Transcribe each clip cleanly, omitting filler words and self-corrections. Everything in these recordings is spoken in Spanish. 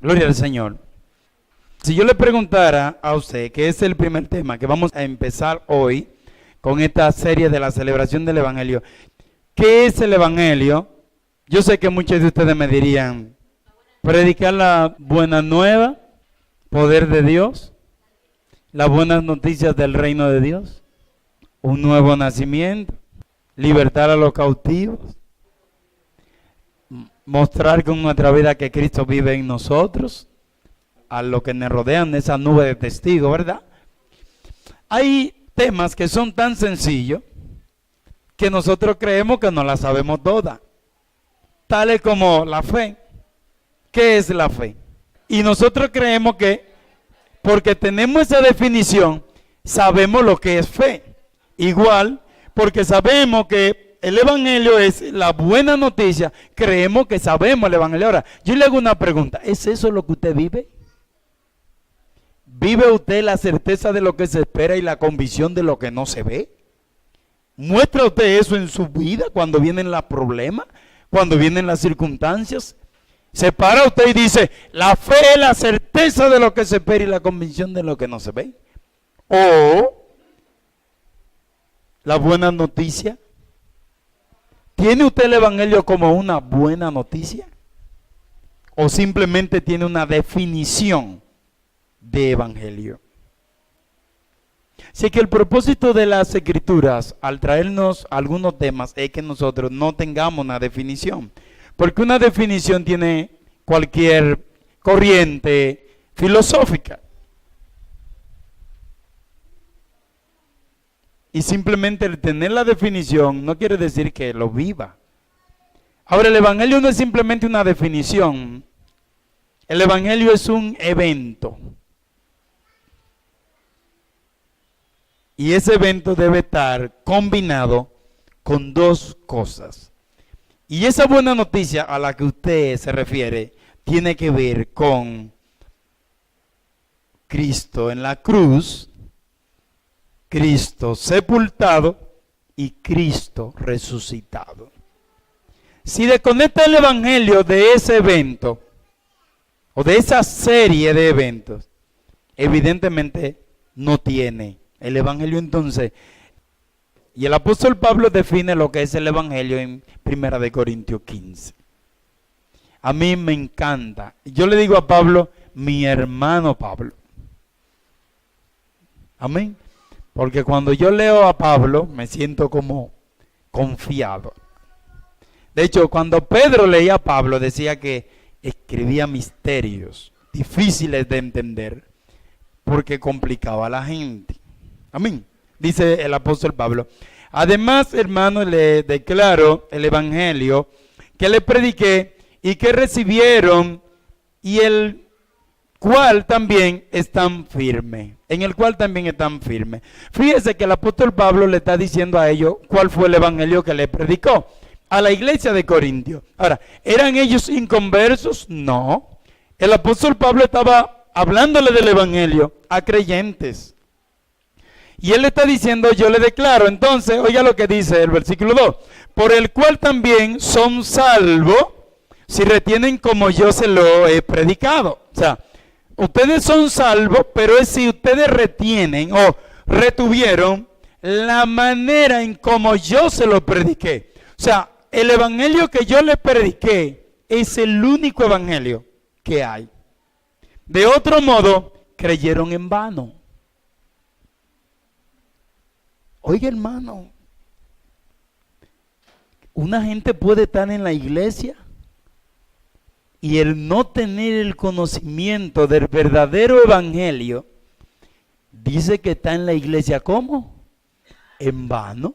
Gloria al Señor. Si yo le preguntara a usted, que es el primer tema que vamos a empezar hoy con esta serie de la celebración del Evangelio, ¿qué es el Evangelio? Yo sé que muchos de ustedes me dirían, predicar la buena nueva, poder de Dios, las buenas noticias del reino de Dios, un nuevo nacimiento, libertar a los cautivos, mostrar con nuestra vida que Cristo vive en nosotros, a los que nos rodean, esa nube de testigos, ¿verdad? Hay temas que son tan sencillos que nosotros creemos que no la sabemos todas, tales como la fe. ¿Qué es la fe? Y nosotros creemos que porque tenemos esa definición, sabemos lo que es fe. Igual, porque sabemos que el Evangelio es la buena noticia, creemos que sabemos el Evangelio. Ahora, yo le hago una pregunta, ¿es eso lo que usted vive? ¿Vive usted la certeza de lo que se espera y la convicción de lo que no se ve? ¿Muestra usted eso en su vida cuando vienen los problemas, cuando vienen las circunstancias? Se para usted y dice, la fe es la certeza de lo que se espera y la convicción de lo que no se ve. O la buena noticia. ¿Tiene usted el Evangelio como una buena noticia? ¿O simplemente tiene una definición de Evangelio? Así que el propósito de las Escrituras, al traernos algunos temas, es que nosotros no tengamos una definición. Porque una definición tiene cualquier corriente filosófica. Y simplemente el tener la definición no quiere decir que lo viva. Ahora, el Evangelio no es simplemente una definición. El Evangelio es un evento. Y ese evento debe estar combinado con dos cosas. Y esa buena noticia a la que usted se refiere tiene que ver con Cristo en la cruz, Cristo sepultado y Cristo resucitado. Si desconecta el Evangelio de ese evento o de esa serie de eventos, evidentemente no tiene el Evangelio entonces. Y el apóstol Pablo define lo que es el Evangelio en 1 Corintios 15. A mí me encanta. Yo le digo a Pablo, mi hermano Pablo. Amén. Porque cuando yo leo a Pablo, me siento como confiado. De hecho, cuando Pedro leía a Pablo, decía que escribía misterios difíciles de entender, porque complicaba a la gente. Amén. Dice el apóstol Pablo. Además, hermanos, le declaro el Evangelio que le prediqué y que recibieron y el cual también están firmes. En el cual también están firmes. Fíjese que el apóstol Pablo le está diciendo a ellos cuál fue el Evangelio que le predicó a la iglesia de Corintios. Ahora, ¿eran ellos inconversos? No. El apóstol Pablo estaba hablándole del Evangelio a creyentes. Y él le está diciendo, yo le declaro. Entonces, oiga lo que dice el versículo 2. Por el cual también son salvos si retienen como yo se lo he predicado. O sea, ustedes son salvos, pero es si ustedes retienen o retuvieron la manera en como yo se lo prediqué. O sea, el evangelio que yo le prediqué es el único evangelio que hay. De otro modo, creyeron en vano. Oiga, hermano, una gente puede estar en la iglesia y el no tener el conocimiento del verdadero evangelio, dice que está en la iglesia ¿cómo? En vano.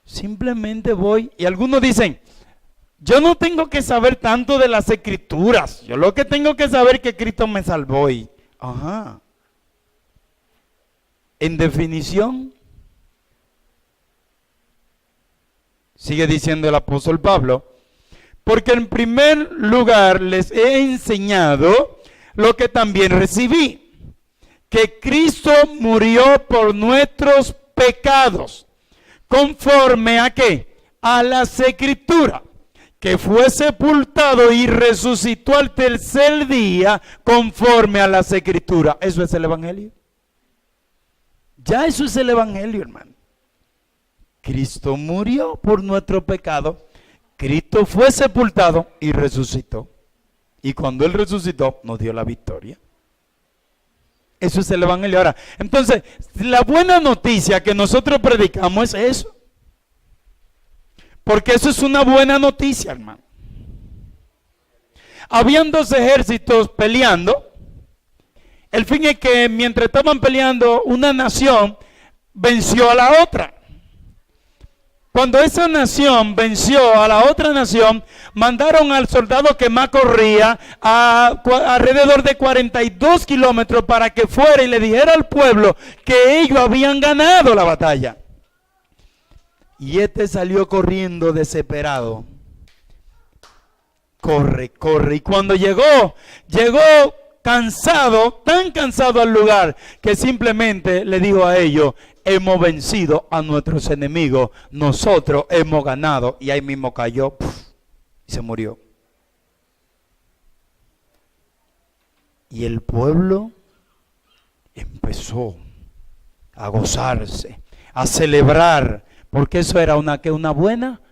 Simplemente voy, y algunos dicen, yo no tengo que saber tanto de las escrituras, yo lo que tengo que saber es que Cristo me salvó y, ajá. En definición, sigue diciendo el apóstol Pablo, porque en primer lugar les he enseñado lo que también recibí, que Cristo murió por nuestros pecados, conforme a ¿qué? A las Escrituras, que fue sepultado y resucitó al tercer día conforme a las Escrituras. Eso es el Evangelio. Ya eso es el Evangelio, hermano. Cristo murió por nuestro pecado. Cristo fue sepultado y resucitó. Y cuando Él resucitó, nos dio la victoria. Eso es el Evangelio. Ahora, entonces, la buena noticia que nosotros predicamos es eso. Porque eso es una buena noticia, hermano. Habían dos ejércitos peleando. El fin es que mientras estaban peleando, una nación venció a la otra. Cuando esa nación venció a la otra nación, mandaron al soldado que más corría a alrededor de 42 kilómetros para que fuera y le dijera al pueblo que ellos habían ganado la batalla. Y este salió corriendo desesperado. Corre. Y cuando llegó cansado, tan cansado al lugar, que simplemente le dijo a ellos: hemos vencido a nuestros enemigos, nosotros hemos ganado. Y ahí mismo cayó y se murió. Y el pueblo empezó a gozarse, a celebrar, porque eso era una buena.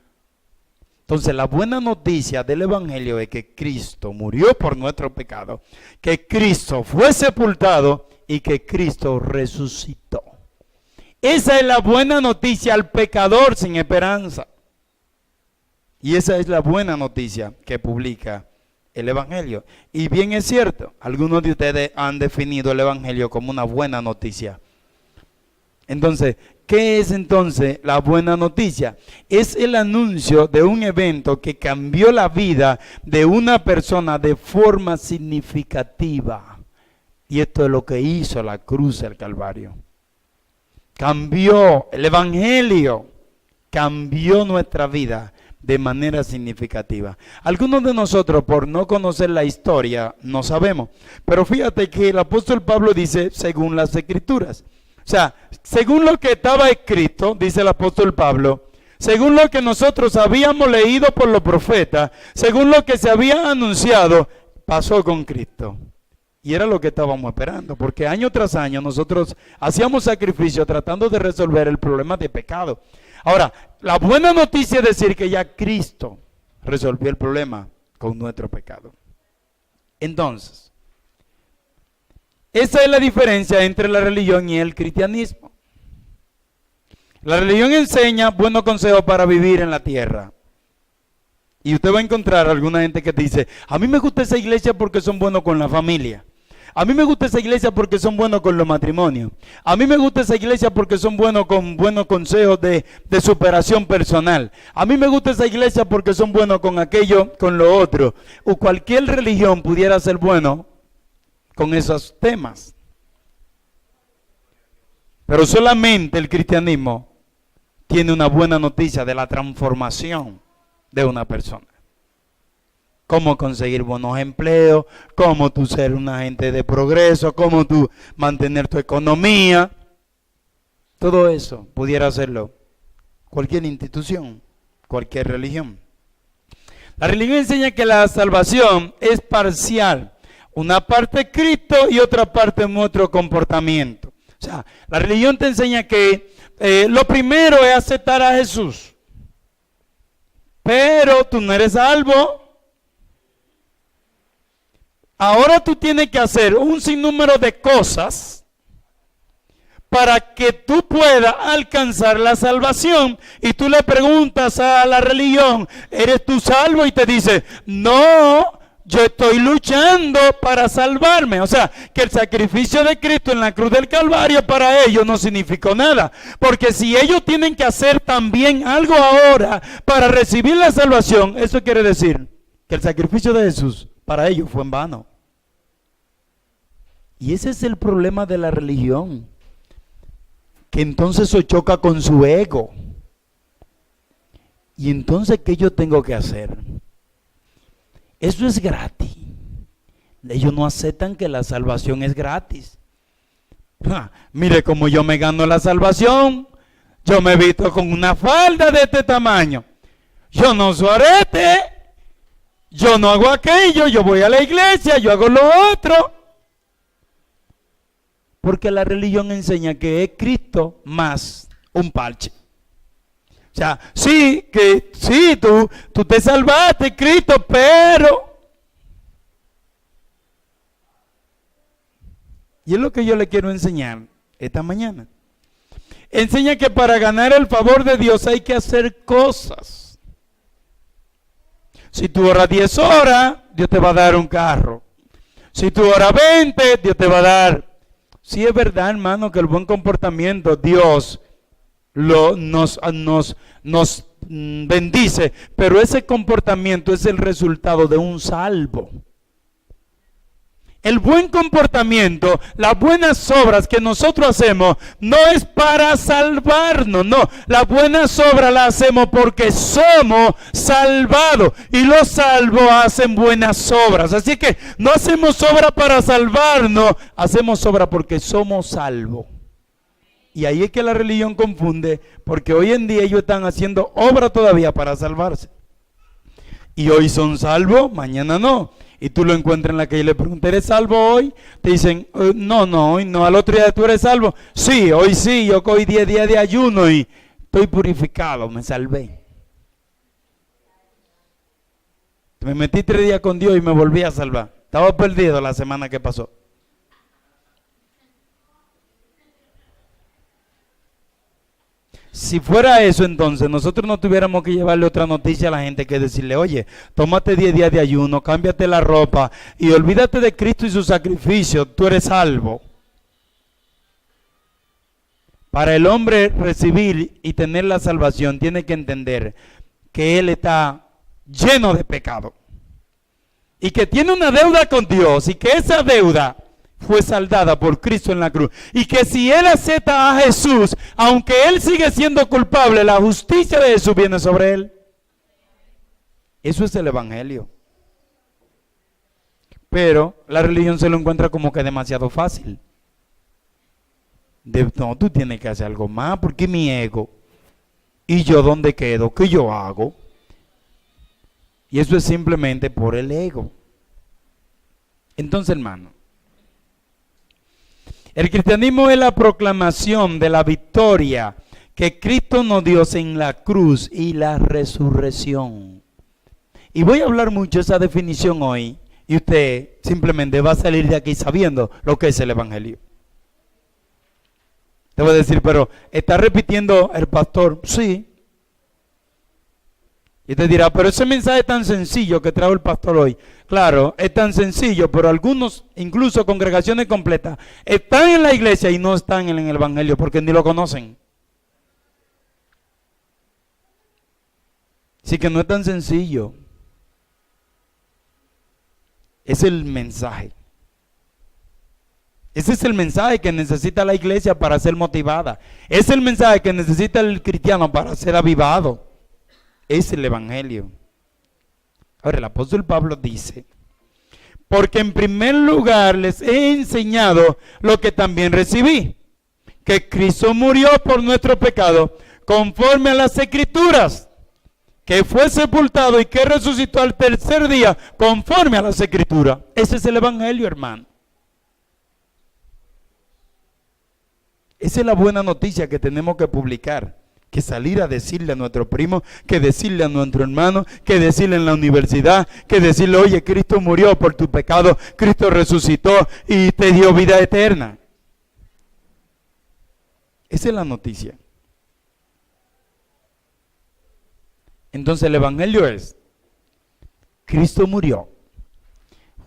Entonces la buena noticia del Evangelio es que Cristo murió por nuestro pecado, que Cristo fue sepultado y que Cristo resucitó. Esa es la buena noticia al pecador sin esperanza. Y esa es la buena noticia que publica el Evangelio. Y bien es cierto, algunos de ustedes han definido el Evangelio como una buena noticia. Entonces, ¿qué es entonces la buena noticia? Es el anuncio de un evento que cambió la vida de una persona de forma significativa. Y esto es lo que hizo la cruz del Calvario. Cambió el Evangelio, cambió nuestra vida de manera significativa. Algunos de nosotros, por no conocer la historia, no sabemos. Pero fíjate que el apóstol Pablo dice, según las Escrituras. O sea, según lo que estaba escrito, dice el apóstol Pablo, según lo que nosotros habíamos leído por los profetas, según lo que se había anunciado, pasó con Cristo. Y era lo que estábamos esperando, porque año tras año nosotros hacíamos sacrificio tratando de resolver el problema de pecado. Ahora, la buena noticia es decir que ya Cristo resolvió el problema con nuestro pecado. Entonces, esa es la diferencia entre la religión y el cristianismo. La religión enseña buenos consejos para vivir en la tierra. Y usted va a encontrar alguna gente que dice, a mí me gusta esa iglesia porque son buenos con la familia. A mí me gusta esa iglesia porque son buenos con los matrimonios. A mí me gusta esa iglesia porque son buenos con buenos consejos de superación personal. A mí me gusta esa iglesia porque son buenos con aquello, con lo otro. O cualquier religión pudiera ser bueno con esos temas. Pero solamente el cristianismo tiene una buena noticia de la transformación de una persona. Cómo conseguir buenos empleos, cómo tú ser una gente de progreso, cómo tú mantener tu economía. Todo eso pudiera hacerlo cualquier institución, cualquier religión. La religión enseña que la salvación es parcial. Una parte es Cristo y otra parte es nuestro comportamiento. O sea, la religión te enseña que lo primero es aceptar a Jesús. Pero tú no eres salvo. Ahora tú tienes que hacer un sinnúmero de cosas para que tú puedas alcanzar la salvación. Y tú le preguntas a la religión, ¿eres tú salvo? Y te dice, no, yo estoy luchando para salvarme. O sea, que el sacrificio de Cristo en la cruz del Calvario para ellos no significó nada. Porque si ellos tienen que hacer también algo ahora para recibir la salvación, eso quiere decir que el sacrificio de Jesús para ellos fue en vano. Y ese es el problema de la religión, que entonces se choca con su ego. Y entonces, ¿qué yo tengo que hacer? Eso es gratis. Ellos no aceptan que la salvación es gratis. Mire cómo yo me gano la salvación. Yo me he visto con una falda de este tamaño. Yo no soy arete. Yo no hago aquello, yo voy a la iglesia, yo hago lo otro. Porque la religión enseña que es Cristo más un parche. O sea, sí, que sí, tú te salvaste, Cristo, pero... Y es lo que yo le quiero enseñar esta mañana. Enseña que para ganar el favor de Dios hay que hacer cosas. Si tú oras 10 horas, Dios te va a dar un carro. Si tú oras 20, Dios te va a dar... Sí es verdad, hermano, que el buen comportamiento Dios nos bendice, pero ese comportamiento es el resultado de un salvo. El buen comportamiento, las buenas obras que nosotros hacemos, no es para salvarnos, no. Las buenas obras las hacemos porque somos salvados. Y los salvos hacen buenas obras. Así que no hacemos obra para salvarnos, hacemos obra porque somos salvos. Y ahí es que la religión confunde, porque hoy en día ellos están haciendo obra todavía para salvarse. Y hoy son salvos, mañana no. Y tú lo encuentras en la calle y le preguntas, ¿eres salvo hoy? Te dicen, no, hoy no. Al otro día, ¿tú eres salvo? Sí, hoy sí, yo cogí 10 días de ayuno y estoy purificado, me salvé. Me metí 3 días con Dios y me volví a salvar. Estaba perdido la semana que pasó. Si fuera eso, entonces nosotros no tuviéramos que llevarle otra noticia a la gente que decirle, oye, tómate 10 días de ayuno, cámbiate la ropa y olvídate de Cristo y su sacrificio, tú eres salvo. Para el hombre recibir y tener la salvación, tiene que entender que él está lleno de pecado y que tiene una deuda con Dios y que esa deuda fue saldada por Cristo en la cruz. Y que si él acepta a Jesús, aunque él sigue siendo culpable, la justicia de Jesús viene sobre él. Eso es el evangelio. Pero la religión se lo encuentra como que demasiado fácil. No, tú tienes que hacer algo más, porque mi ego. ¿Y yo dónde quedo? ¿Qué yo hago? Y eso es simplemente por el ego. Entonces, hermano, el cristianismo es la proclamación de la victoria que Cristo nos dio en la cruz y la resurrección. Y voy a hablar mucho de esa definición hoy y usted simplemente va a salir de aquí sabiendo lo que es el evangelio. Te voy a decir, pero ¿está repitiendo el pastor? Sí. Y te dirá, pero ese mensaje tan sencillo que trajo el pastor hoy, claro, es tan sencillo, pero algunos, incluso congregaciones completas, están en la iglesia y no están en el evangelio porque ni lo conocen. Así que no es tan sencillo. Es el mensaje. Ese es el mensaje que necesita la iglesia para ser motivada. Es el mensaje que necesita el cristiano para ser avivado. Es el evangelio. Ahora el apóstol Pablo dice, porque en primer lugar les he enseñado lo que también recibí, que Cristo murió por nuestro pecado conforme a las escrituras, que fue sepultado y que resucitó al tercer día conforme a las escrituras. Ese es el evangelio, hermano. Esa es la buena noticia que tenemos que publicar. Que salir a decirle a nuestro primo, que decirle a nuestro hermano, que decirle en la universidad, que decirle, oye, Cristo murió por tu pecado, Cristo resucitó y te dio vida eterna. Esa es la noticia. Entonces el evangelio es, Cristo murió,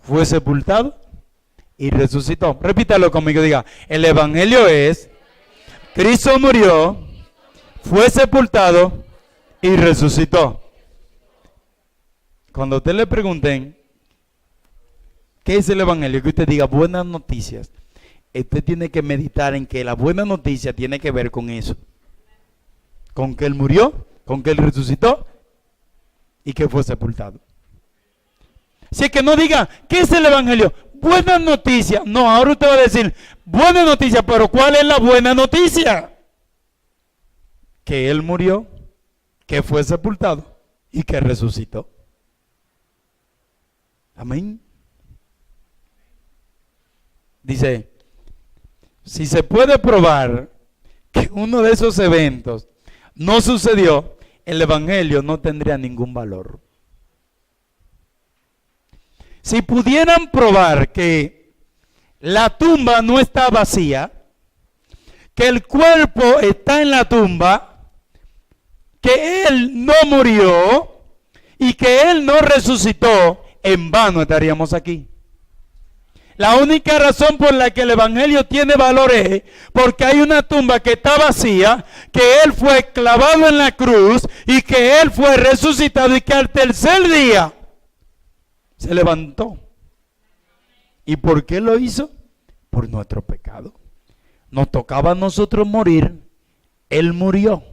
fue sepultado y resucitó. Repítalo conmigo, diga, el evangelio es, Cristo murió, fue sepultado y resucitó. Cuando a usted le pregunten qué es el evangelio, que usted diga buenas noticias, usted tiene que meditar en que la buena noticia tiene que ver con eso. Con que él murió, con que él resucitó y que fue sepultado. Así que no diga, ¿qué es el evangelio? Buenas noticias. No, ahora usted va a decir, buena noticia, pero ¿cuál es la buena noticia? Que él murió, que fue sepultado y que resucitó. Amén. Dice, si se puede probar que uno de esos eventos no sucedió, el evangelio no tendría ningún valor. Si pudieran probar que la tumba no está vacía, que el cuerpo está en la tumba, que Él no murió y que Él no resucitó, en vano estaríamos aquí. La única razón por la que el evangelio tiene valor es porque hay una tumba que está vacía, que Él fue clavado en la cruz y que Él fue resucitado y que al tercer día se levantó. ¿Y por qué lo hizo? Por nuestro pecado. Nos tocaba a nosotros morir, Él murió.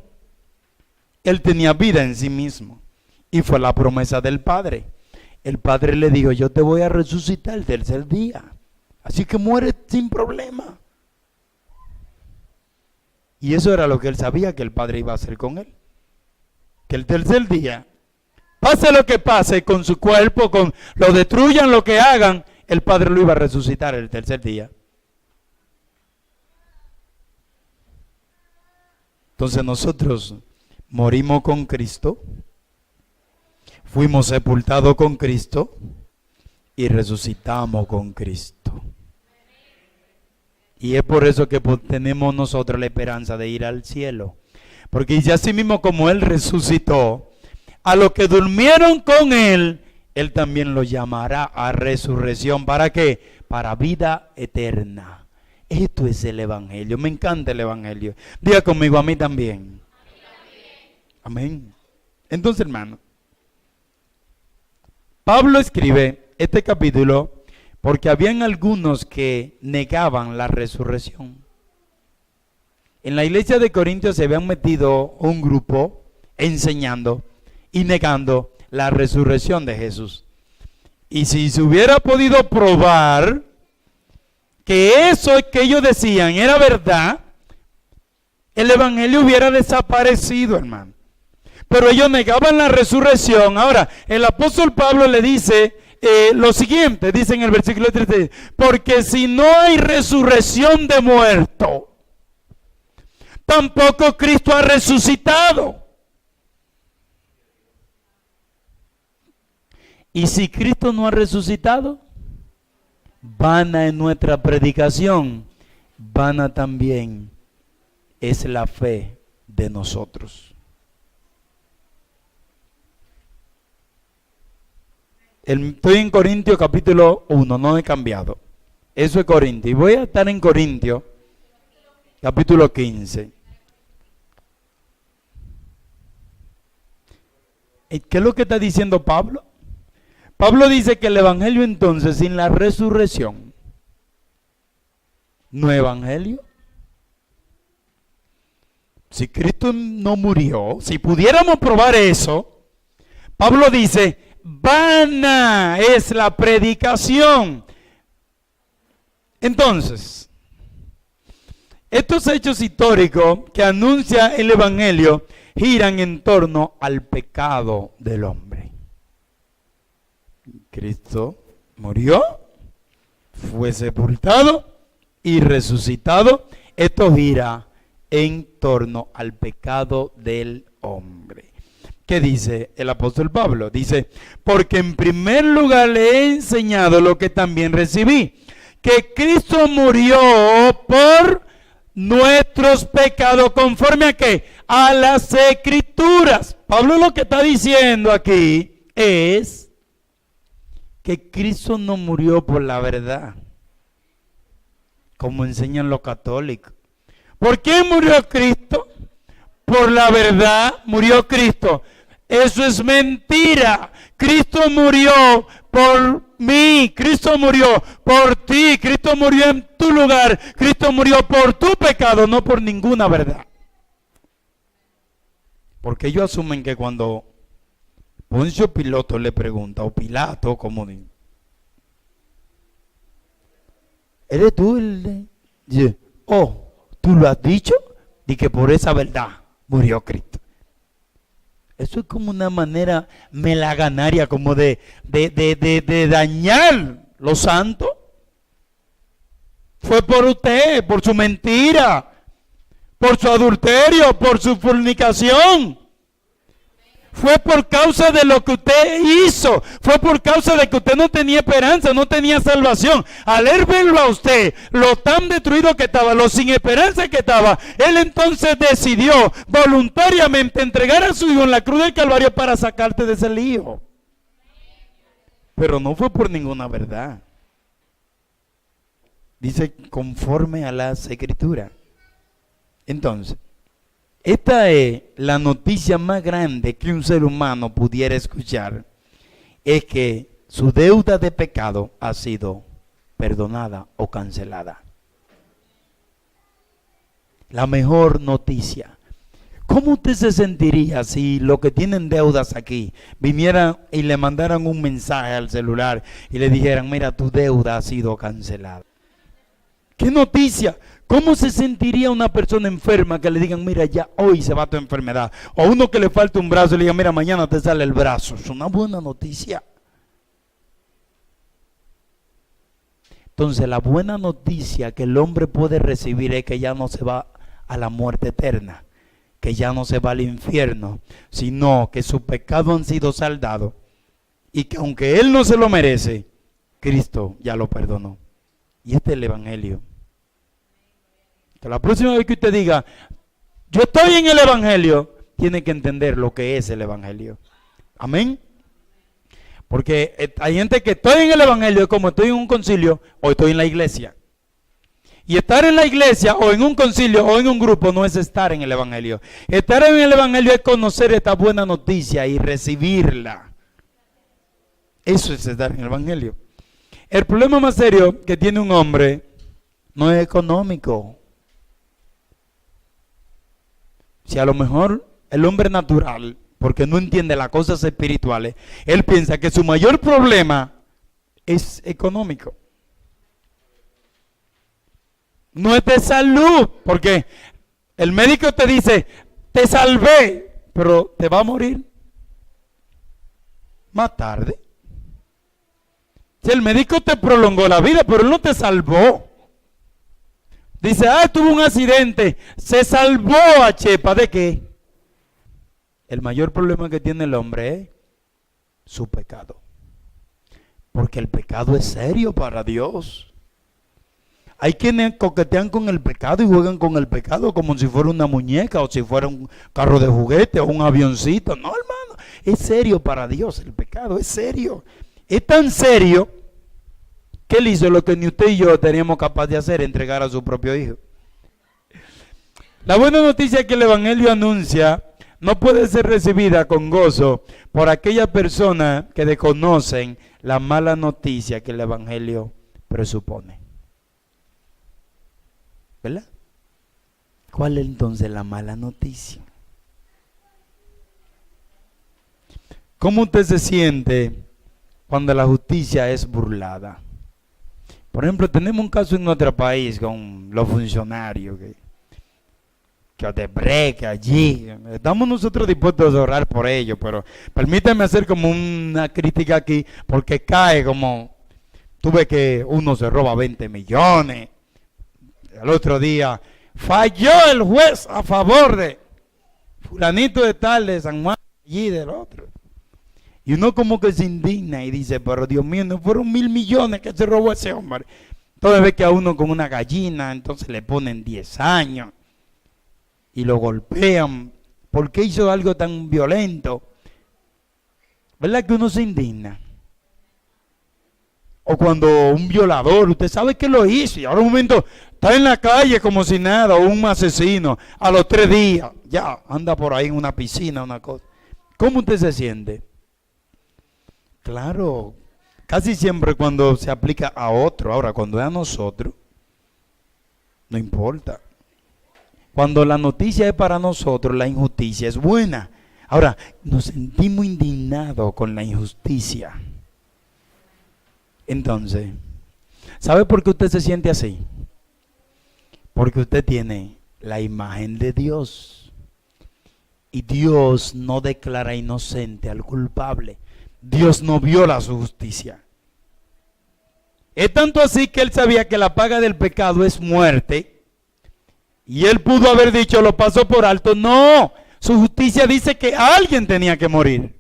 Él tenía vida en sí mismo y fue la promesa del Padre. El Padre le dijo, yo te voy a resucitar el tercer día. Así que muere sin problema. Y eso era lo que él sabía que el Padre iba a hacer con él. Que el tercer día, pase lo que pase con su cuerpo, lo destruyan, lo que hagan, el Padre lo iba a resucitar el tercer día. Entonces nosotros morimos con Cristo, fuimos sepultados con Cristo y resucitamos con Cristo. Y es por eso que tenemos nosotros la esperanza de ir al cielo. Porque dice así mismo como Él resucitó, a los que durmieron con Él, Él también los llamará a resurrección. ¿Para qué? Para vida eterna. Esto es el evangelio. Me encanta el evangelio. Diga conmigo, a mí también. Amén. Entonces, hermano, Pablo escribe este capítulo porque habían algunos que negaban la resurrección. En la iglesia de Corintios se habían metido un grupo enseñando y negando la resurrección de Jesús. Y si se hubiera podido probar que eso que ellos decían era verdad, el evangelio hubiera desaparecido, hermano. Pero ellos negaban la resurrección. Ahora, el apóstol Pablo le dice lo siguiente, dice en el versículo 13, porque si no hay resurrección de muerto, tampoco Cristo ha resucitado. Y si Cristo no ha resucitado, vana es nuestra predicación, vana también es la fe de nosotros. Estoy en Corintios capítulo 1, no he cambiado. Eso es Corintios. Y voy a estar en Corintios capítulo 15. ¿Qué es lo que está diciendo Pablo? Pablo dice que el evangelio entonces sin la resurrección no es evangelio. Si Cristo no murió, si pudiéramos probar eso, Pablo dice, vana es la predicación. Entonces, estos hechos históricos que anuncia el evangelio giran en torno al pecado del hombre. Cristo murió, fue sepultado y resucitado. Esto gira en torno al pecado del hombre. ¿Qué dice el apóstol Pablo? Dice, porque en primer lugar le he enseñado lo que también recibí, que Cristo murió por nuestros pecados, ¿conforme a qué? A las Escrituras. Pablo lo que está diciendo aquí es que Cristo no murió por la verdad, como enseñan los católicos. ¿Por qué murió Cristo? Por la verdad murió Cristo. Eso es mentira. Cristo murió por mí, Cristo murió por ti, Cristo murió en tu lugar, Cristo murió por tu pecado, no por ninguna verdad. Porque ellos asumen que cuando Poncio Pilato le pregunta, o Pilato, como dice, ¿eres tú el de? Oh, ¿tú lo has dicho? Y que por esa verdad murió Cristo. Eso es como una manera melaganaria, como de dañar los santos. Fue por usted, por su mentira, por su adulterio, por su fornicación. Fue por causa de lo que usted hizo. Fue por causa de que usted no tenía esperanza, no tenía salvación. Al él verlo a usted, lo tan destruido que estaba, lo sin esperanza que estaba, él entonces decidió voluntariamente entregar a su hijo en la cruz del Calvario para sacarte de ese lío. Pero no fue por ninguna verdad. Dice conforme a las Escrituras. Entonces, esta es la noticia más grande que un ser humano pudiera escuchar, es que su deuda de pecado ha sido perdonada o cancelada. La mejor noticia. ¿Cómo usted se sentiría si los que tienen deudas aquí vinieran y le mandaran un mensaje al celular y le dijeran, mira, tu deuda ha sido cancelada? ¿Qué noticia? ¿Cómo se sentiría una persona enferma que le digan, mira, ya hoy se va tu enfermedad? O uno que le falta un brazo y le digan, mira, mañana te sale el brazo. Es una buena noticia. Entonces, la buena noticia que el hombre puede recibir es que ya no se va a la muerte eterna, que ya no se va al infierno, sino que sus pecados han sido saldados y que aunque él no se lo merece, Cristo ya lo perdonó. Y este es el Evangelio. Que la próxima vez que usted diga, yo estoy en el Evangelio, tiene que entender lo que es el Evangelio. Amén. Porque hay gente que estoy en el Evangelio, es como estoy en un concilio o estoy en la iglesia. Y estar en la iglesia o en un concilio o en un grupo no es estar en el Evangelio. Estar en el Evangelio es conocer esta buena noticia y recibirla. Eso es estar en el Evangelio. El problema más serio que tiene un hombre no es económico. Si a lo mejor el hombre natural, porque no entiende las cosas espirituales, él piensa que su mayor problema es económico. No es de salud, porque el médico te dice, te salvé, pero te va a morir más tarde. Si el médico te prolongó la vida, pero él no te salvó. Dice, tuvo un accidente, se salvó a Chepa, ¿de qué? El mayor problema que tiene el hombre es su pecado. Porque el pecado es serio para Dios. Hay quienes coquetean con el pecado y juegan con el pecado como si fuera una muñeca o si fuera un carro de juguete o un avioncito. No, hermano, es serio para Dios el pecado, es serio. Es tan serio que él hizo lo que ni usted y yo teníamos capaz de hacer, entregar a su propio hijo. La buena noticia es que el Evangelio anuncia no puede ser recibida con gozo por aquellas personas que desconocen la mala noticia que el Evangelio presupone. ¿Verdad? ¿Cuál es entonces la mala noticia? ¿Cómo usted se siente cuando la justicia es burlada? Por ejemplo, tenemos un caso en nuestro país con los funcionarios que Odebrecht, que allí. Estamos nosotros dispuestos a orar por ello, pero permítame hacer como una crítica aquí, porque cae como, tuve que uno se roba 20 millones, el otro día falló el juez a favor de fulanito de tal, de San Juan, allí del otro. Y uno como que se indigna y dice, pero Dios mío, no fueron 1.000 millones que se robó ese hombre. Entonces ve que a uno con una gallina, entonces le ponen 10 años y lo golpean. ¿Por qué hizo algo tan violento? ¿Verdad que uno se indigna? O cuando un violador, usted sabe que lo hizo y ahora un momento está en la calle como si nada, o un asesino, a los 3 días, ya anda por ahí en una piscina, una cosa. ¿Cómo usted se siente? Claro, casi siempre cuando se aplica a otro, ahora cuando es a nosotros, no importa. Cuando la noticia es para nosotros, la injusticia es buena. Ahora, nos sentimos indignados con la injusticia. Entonces, ¿sabe por qué usted se siente así? Porque usted tiene la imagen de Dios. Y Dios no declara inocente al culpable. Dios no viola su justicia. Es tanto así que él sabía que la paga del pecado es muerte. Y él pudo haber dicho, lo pasó por alto. No, su justicia dice que alguien tenía que morir.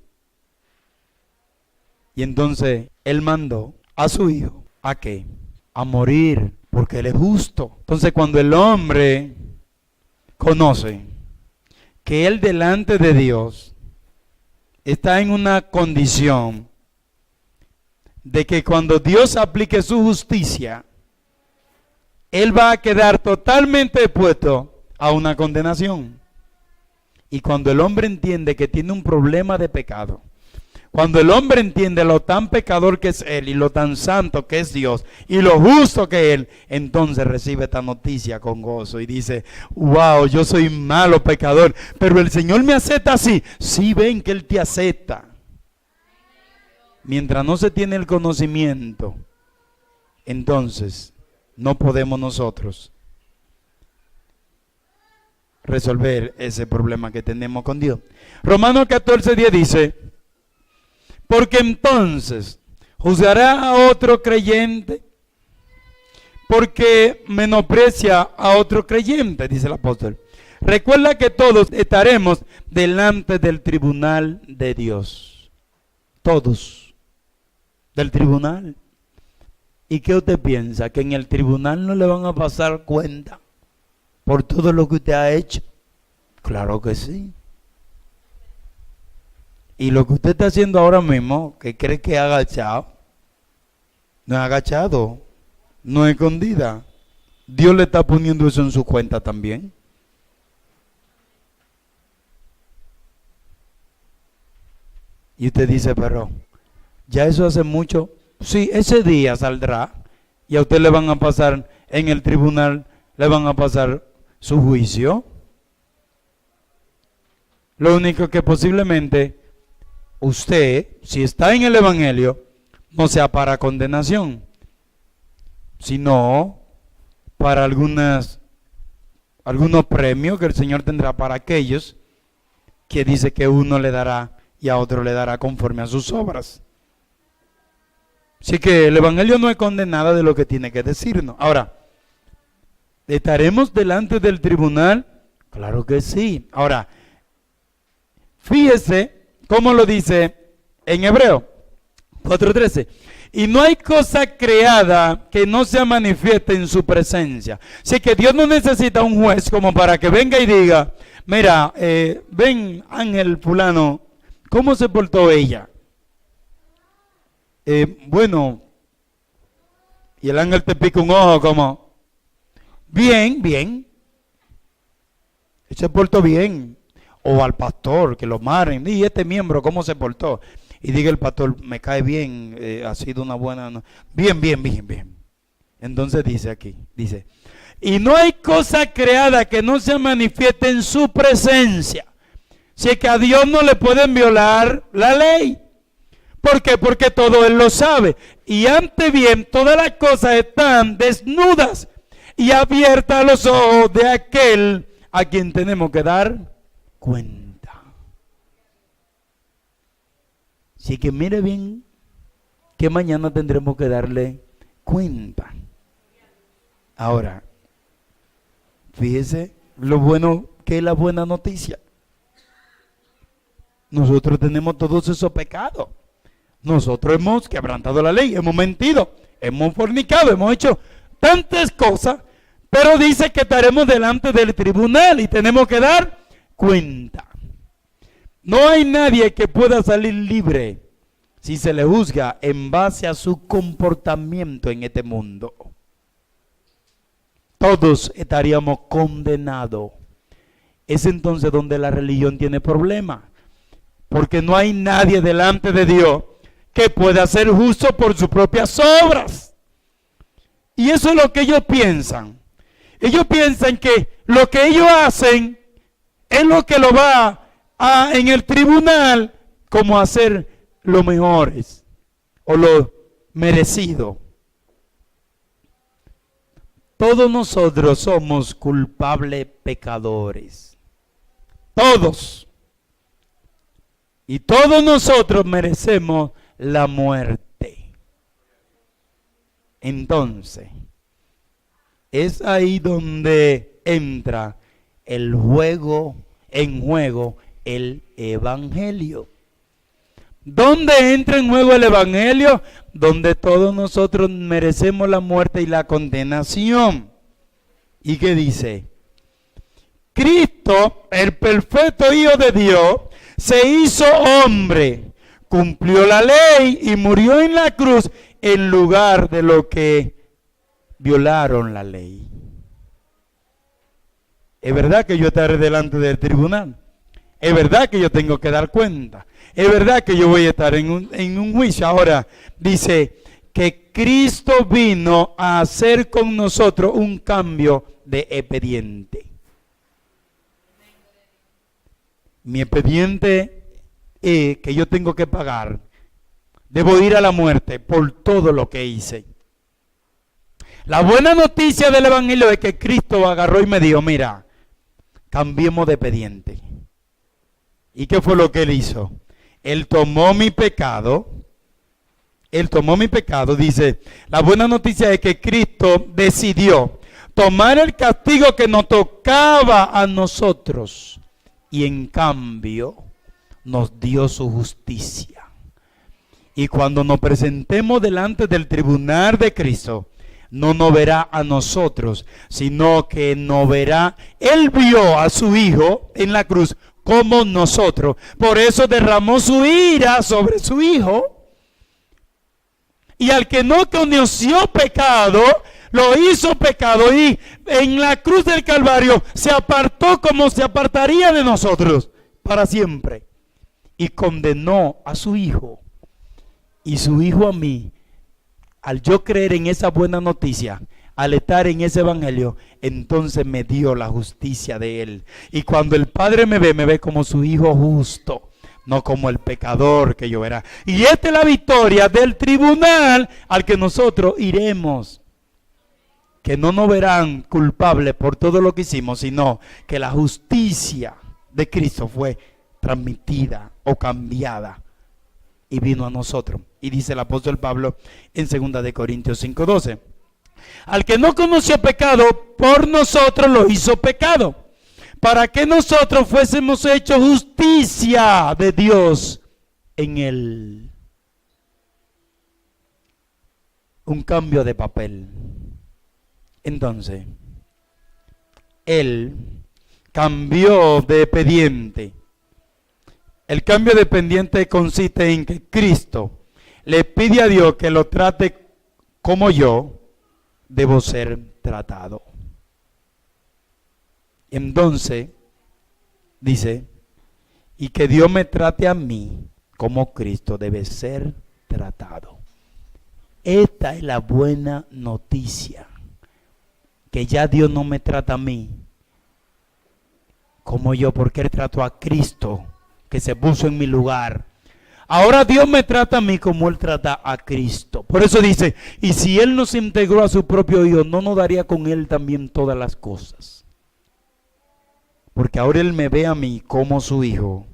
Y entonces él mandó a su hijo, ¿a qué? A morir, porque él es justo. Entonces cuando el hombre conoce que él delante de Dios está en una condición de que cuando Dios aplique su justicia, él va a quedar totalmente expuesto a una condenación. Y cuando el hombre entiende que tiene un problema de pecado, cuando el hombre entiende lo tan pecador que es él y lo tan santo que es Dios y lo justo que es él, entonces recibe esta noticia con gozo y dice, wow, yo soy malo pecador, pero el Señor me acepta así. Sí, ven que Él te acepta. Mientras no se tiene el conocimiento, entonces no podemos nosotros resolver ese problema que tenemos con Dios. Romanos 14:10 dice, porque entonces juzgará a otro creyente porque menosprecia a otro creyente, dice el apóstol. Recuerda que todos estaremos delante del tribunal de Dios. Todos. Del tribunal. ¿Y qué usted piensa? ¿Que en el tribunal no le van a pasar cuenta por todo lo que usted ha hecho? Claro que sí. Y lo que usted está haciendo ahora mismo, que cree que es agachado, no es agachado, no es escondida. Dios le está poniendo eso en su cuenta también. Y usted dice, pero ya eso hace mucho. Sí, ese día saldrá y a usted le van a pasar en el tribunal, le van a pasar su juicio. Lo único que posiblemente usted, si está en el Evangelio, no sea para condenación, sino para algunos premios que el Señor tendrá para aquellos que dice que uno le dará y a otro le dará conforme a sus obras. Así que el Evangelio no es condenada de lo que tiene que decirnos. Ahora, ¿estaremos delante del tribunal? Claro que sí. Ahora, fíjese cómo lo dice en Hebreo 4:13. Y no hay cosa creada que no se manifieste en su presencia. Así que Dios no necesita un juez como para que venga y diga, mira, ven Ángel fulano, ¿cómo se portó ella? Bueno, y el ángel te pica un ojo como, bien, bien. Se portó bien. O al pastor, que lo maren. Y este miembro, ¿cómo se portó? Y diga el pastor, me cae bien, ha sido una buena... No. Bien, bien, bien, bien. Entonces dice aquí, dice, y no hay cosa creada que no se manifieste en su presencia. Si es que a Dios no le pueden violar la ley. ¿Por qué? Porque todo Él lo sabe. Y ante bien, todas las cosas están desnudas y abiertas a los ojos de aquel a quien tenemos que dar cuenta. Así que mire bien que mañana tendremos que darle cuenta. Ahora, fíjese lo bueno que es la buena noticia. Nosotros tenemos todos esos pecados. Nosotros hemos quebrantado la ley, hemos mentido, hemos fornicado, hemos hecho tantas cosas, pero dice que estaremos delante del tribunal y tenemos que dar cuenta. No hay nadie que pueda salir libre si se le juzga en base a su comportamiento en este mundo. Todos estaríamos condenados. Es entonces donde la religión tiene problemas, porque no hay nadie delante de Dios que pueda ser justo por sus propias obras. Y eso es lo que ellos piensan. Ellos piensan que lo que ellos hacen es lo que lo va a en el tribunal como hacer lo mejores o lo merecido. Todos nosotros somos culpables pecadores. Todos. Y todos nosotros merecemos la muerte. Entonces, es ahí donde entra en juego el evangelio. ¿Dónde entra en juego el evangelio? Donde todos nosotros merecemos la muerte y la condenación. ¿Y qué dice? Cristo, el perfecto Hijo de Dios, se hizo hombre, cumplió la ley y murió en la cruz en lugar de los que violaron la ley. Es verdad que yo estaré delante del tribunal. Es verdad que yo tengo que dar cuenta. Es verdad que yo voy a estar en un juicio. Ahora dice que Cristo vino a hacer con nosotros un cambio de expediente. Mi expediente es que yo tengo que pagar. Debo ir a la muerte por todo lo que hice. La buena noticia del evangelio es que Cristo agarró y me dijo, mira, cambiemos de expediente. ¿Y qué fue lo que él hizo? Él tomó mi pecado. Dice, la buena noticia es que Cristo decidió tomar el castigo que nos tocaba a nosotros. Y en cambio nos dio su justicia. Y cuando nos presentemos delante del tribunal de Cristo, no nos verá a nosotros, sino que nos verá. Él vio a su Hijo en la cruz como nosotros. Por eso derramó su ira sobre su Hijo. Y al que no conoció pecado, lo hizo pecado, y en la cruz del Calvario se apartó como se apartaría de nosotros para siempre. Y condenó a su Hijo y su Hijo a mí. Al yo creer en esa buena noticia, al estar en ese evangelio, entonces me dio la justicia de Él. Y cuando el Padre me ve como su Hijo justo, no como el pecador que yo era. Y esta es la victoria del tribunal al que nosotros iremos. Que no nos verán culpables por todo lo que hicimos, sino que la justicia de Cristo fue transmitida o cambiada y vino a nosotros. Y dice el apóstol Pablo en 2 de Corintios 5:12. Al que no conoció pecado, por nosotros lo hizo pecado, para que nosotros fuésemos hechos justicia de Dios en él. Un cambio de papel. Entonces, él cambió de expediente. El cambio de expediente consiste en que Cristo le pide a Dios que lo trate como yo debo ser tratado. Entonces, dice, y que Dios me trate a mí como Cristo debe ser tratado. Esta es la buena noticia. Que ya Dios no me trata a mí como yo, porque Él trató a Cristo, que se puso en mi lugar. Ahora Dios me trata a mí como Él trata a Cristo. Por eso dice, y si Él nos integró a su propio Hijo, ¿no nos daría con Él también todas las cosas? Porque ahora Él me ve a mí como su Hijo.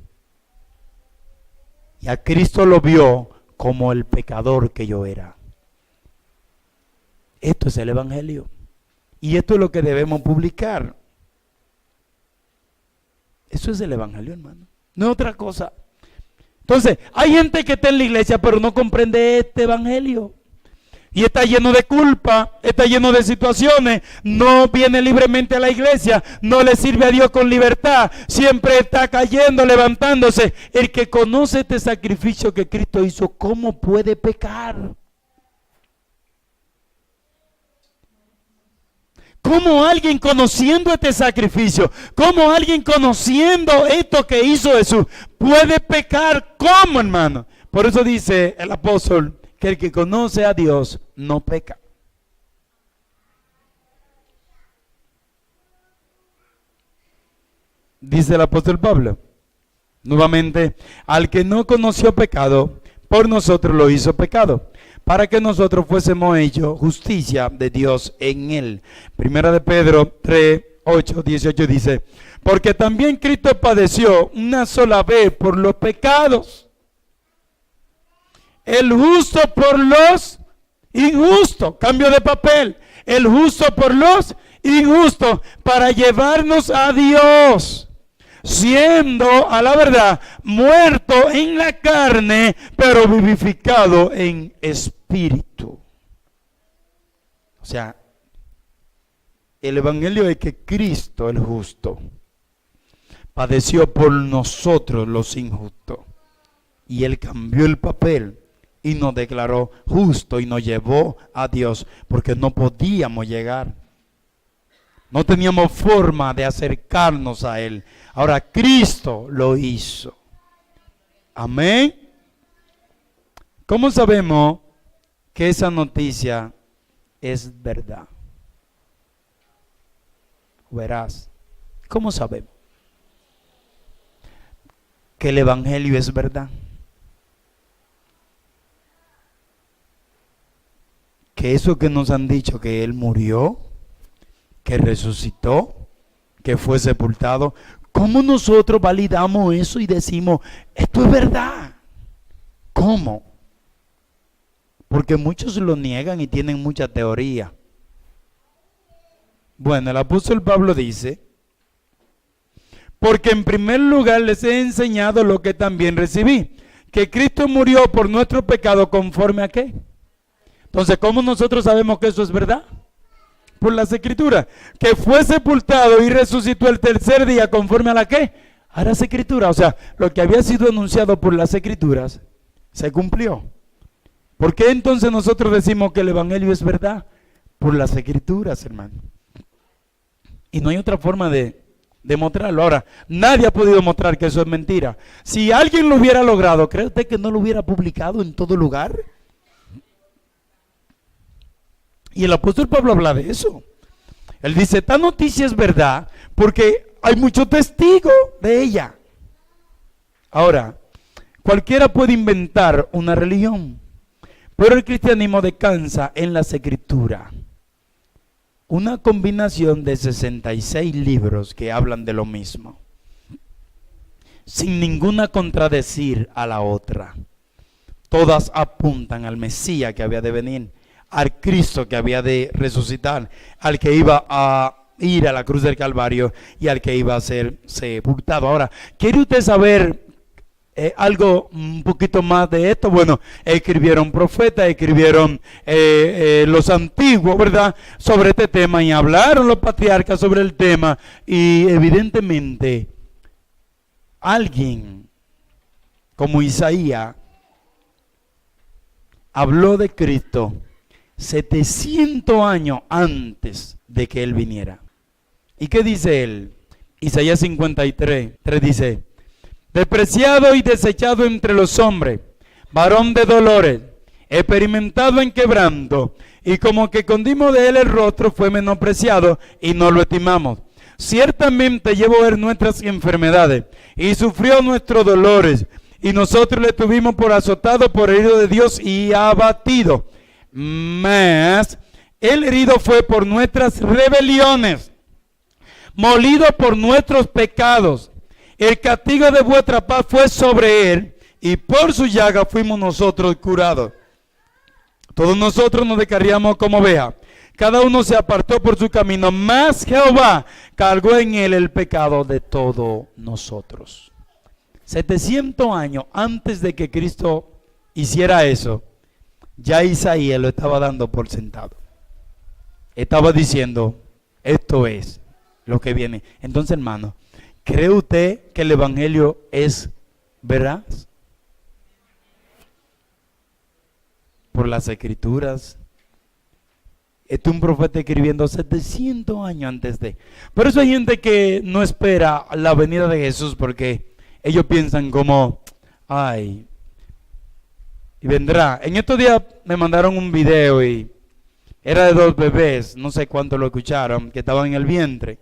Y a Cristo lo vio como el pecador que yo era. Esto es el evangelio. Y esto es lo que debemos publicar. Eso es el evangelio, hermano. No es otra cosa. Entonces, hay gente que está en la iglesia, pero no comprende este evangelio. Y está lleno de culpa, está lleno de situaciones, no viene libremente a la iglesia, no le sirve a Dios con libertad, siempre está cayendo, levantándose. El que conoce este sacrificio que Cristo hizo, ¿cómo puede pecar? ¿Cómo alguien conociendo este sacrificio, cómo alguien conociendo esto que hizo Jesús, puede pecar? ¿Cómo, hermano? Por eso dice el apóstol que el que conoce a Dios no peca. Dice el apóstol Pablo, nuevamente, al que no conoció pecado, por nosotros lo hizo pecado, para que nosotros fuésemos hechos justicia de Dios en él. Primera de Pedro 3, 8:18 dice, porque también Cristo padeció una sola vez por los pecados, el justo por los injustos, cambio de papel, el justo por los injustos, para llevarnos a Dios, siendo a la verdad muerto en la carne, pero vivificado en espíritu. O sea, el evangelio es que Cristo, el justo, padeció por nosotros los injustos, y Él cambió el papel y nos declaró justo y nos llevó a Dios, porque no podíamos llegar. No teníamos forma de acercarnos a Él. Ahora Cristo lo hizo. Amén. ¿Cómo sabemos que esa noticia es verdad? Verás. ¿Cómo sabemos que el evangelio es verdad? Que eso que nos han dicho, que Él murió, que resucitó, que fue sepultado, ¿cómo nosotros validamos eso y decimos, esto es verdad? ¿Cómo? Porque muchos lo niegan y tienen mucha teoría. Bueno, el apóstol Pablo dice, porque en primer lugar les he enseñado lo que también recibí, que Cristo murió por nuestro pecado conforme a ¿qué? Entonces, ¿cómo nosotros sabemos que eso es verdad? Por las Escrituras. Que fue sepultado y resucitó el tercer día conforme a la ¿qué? A las Escrituras. O sea, lo que había sido anunciado por las Escrituras se cumplió. ¿Por qué entonces nosotros decimos que el evangelio es verdad? Por las Escrituras, hermano. Y no hay otra forma de demostrarlo. Ahora, nadie ha podido mostrar que eso es mentira. Si alguien lo hubiera logrado, ¿cree usted que no lo hubiera publicado en todo lugar? Y el apóstol Pablo habla de eso. Él dice, esta noticia es verdad porque hay muchos testigos de ella. Ahora, cualquiera puede inventar una religión, pero el cristianismo descansa en las Escrituras. Una combinación de 66 libros que hablan de lo mismo, sin ninguna contradecir a la otra. Todas apuntan al Mesías que había de venir, al Cristo que había de resucitar, al que iba a ir a la cruz del Calvario y al que iba a ser sepultado. Ahora, ¿quiere usted saber algo un poquito más de esto? Bueno, escribieron profetas, escribieron los antiguos, ¿verdad?, sobre este tema, y hablaron los patriarcas sobre el tema, y evidentemente alguien como Isaías habló de Cristo 700 años antes de que Él viniera. ¿Y qué dice él? Isaías 53:3 dice, despreciado y desechado entre los hombres, varón de dolores, experimentado en quebranto, y como que escondimos de él el rostro, fue menospreciado y no lo estimamos. Ciertamente llevó él nuestras enfermedades y sufrió nuestros dolores, y nosotros le tuvimos por azotado, por herido de Dios y abatido. Mas el herido fue por nuestras rebeliones, molido por nuestros pecados. El castigo de vuestra paz fue sobre él, y por su llaga fuimos nosotros curados. Todos nosotros nos descarriamos como ovejas, cada uno se apartó por su camino, mas Jehová cargó en él el pecado de todos nosotros. 700 años antes de que Cristo hiciera eso, ya Isaías lo estaba dando por sentado. Estaba diciendo, esto es lo que viene. Entonces, hermano, ¿cree usted que el evangelio es veraz? Por las Escrituras. Este es un profeta escribiendo 700 años antes de. Por eso hay gente que no espera la venida de Jesús, porque ellos piensan como, ay, y vendrá. En estos días me mandaron un video y era de 2 bebés, no sé cuántos lo escucharon, que estaban en el vientre.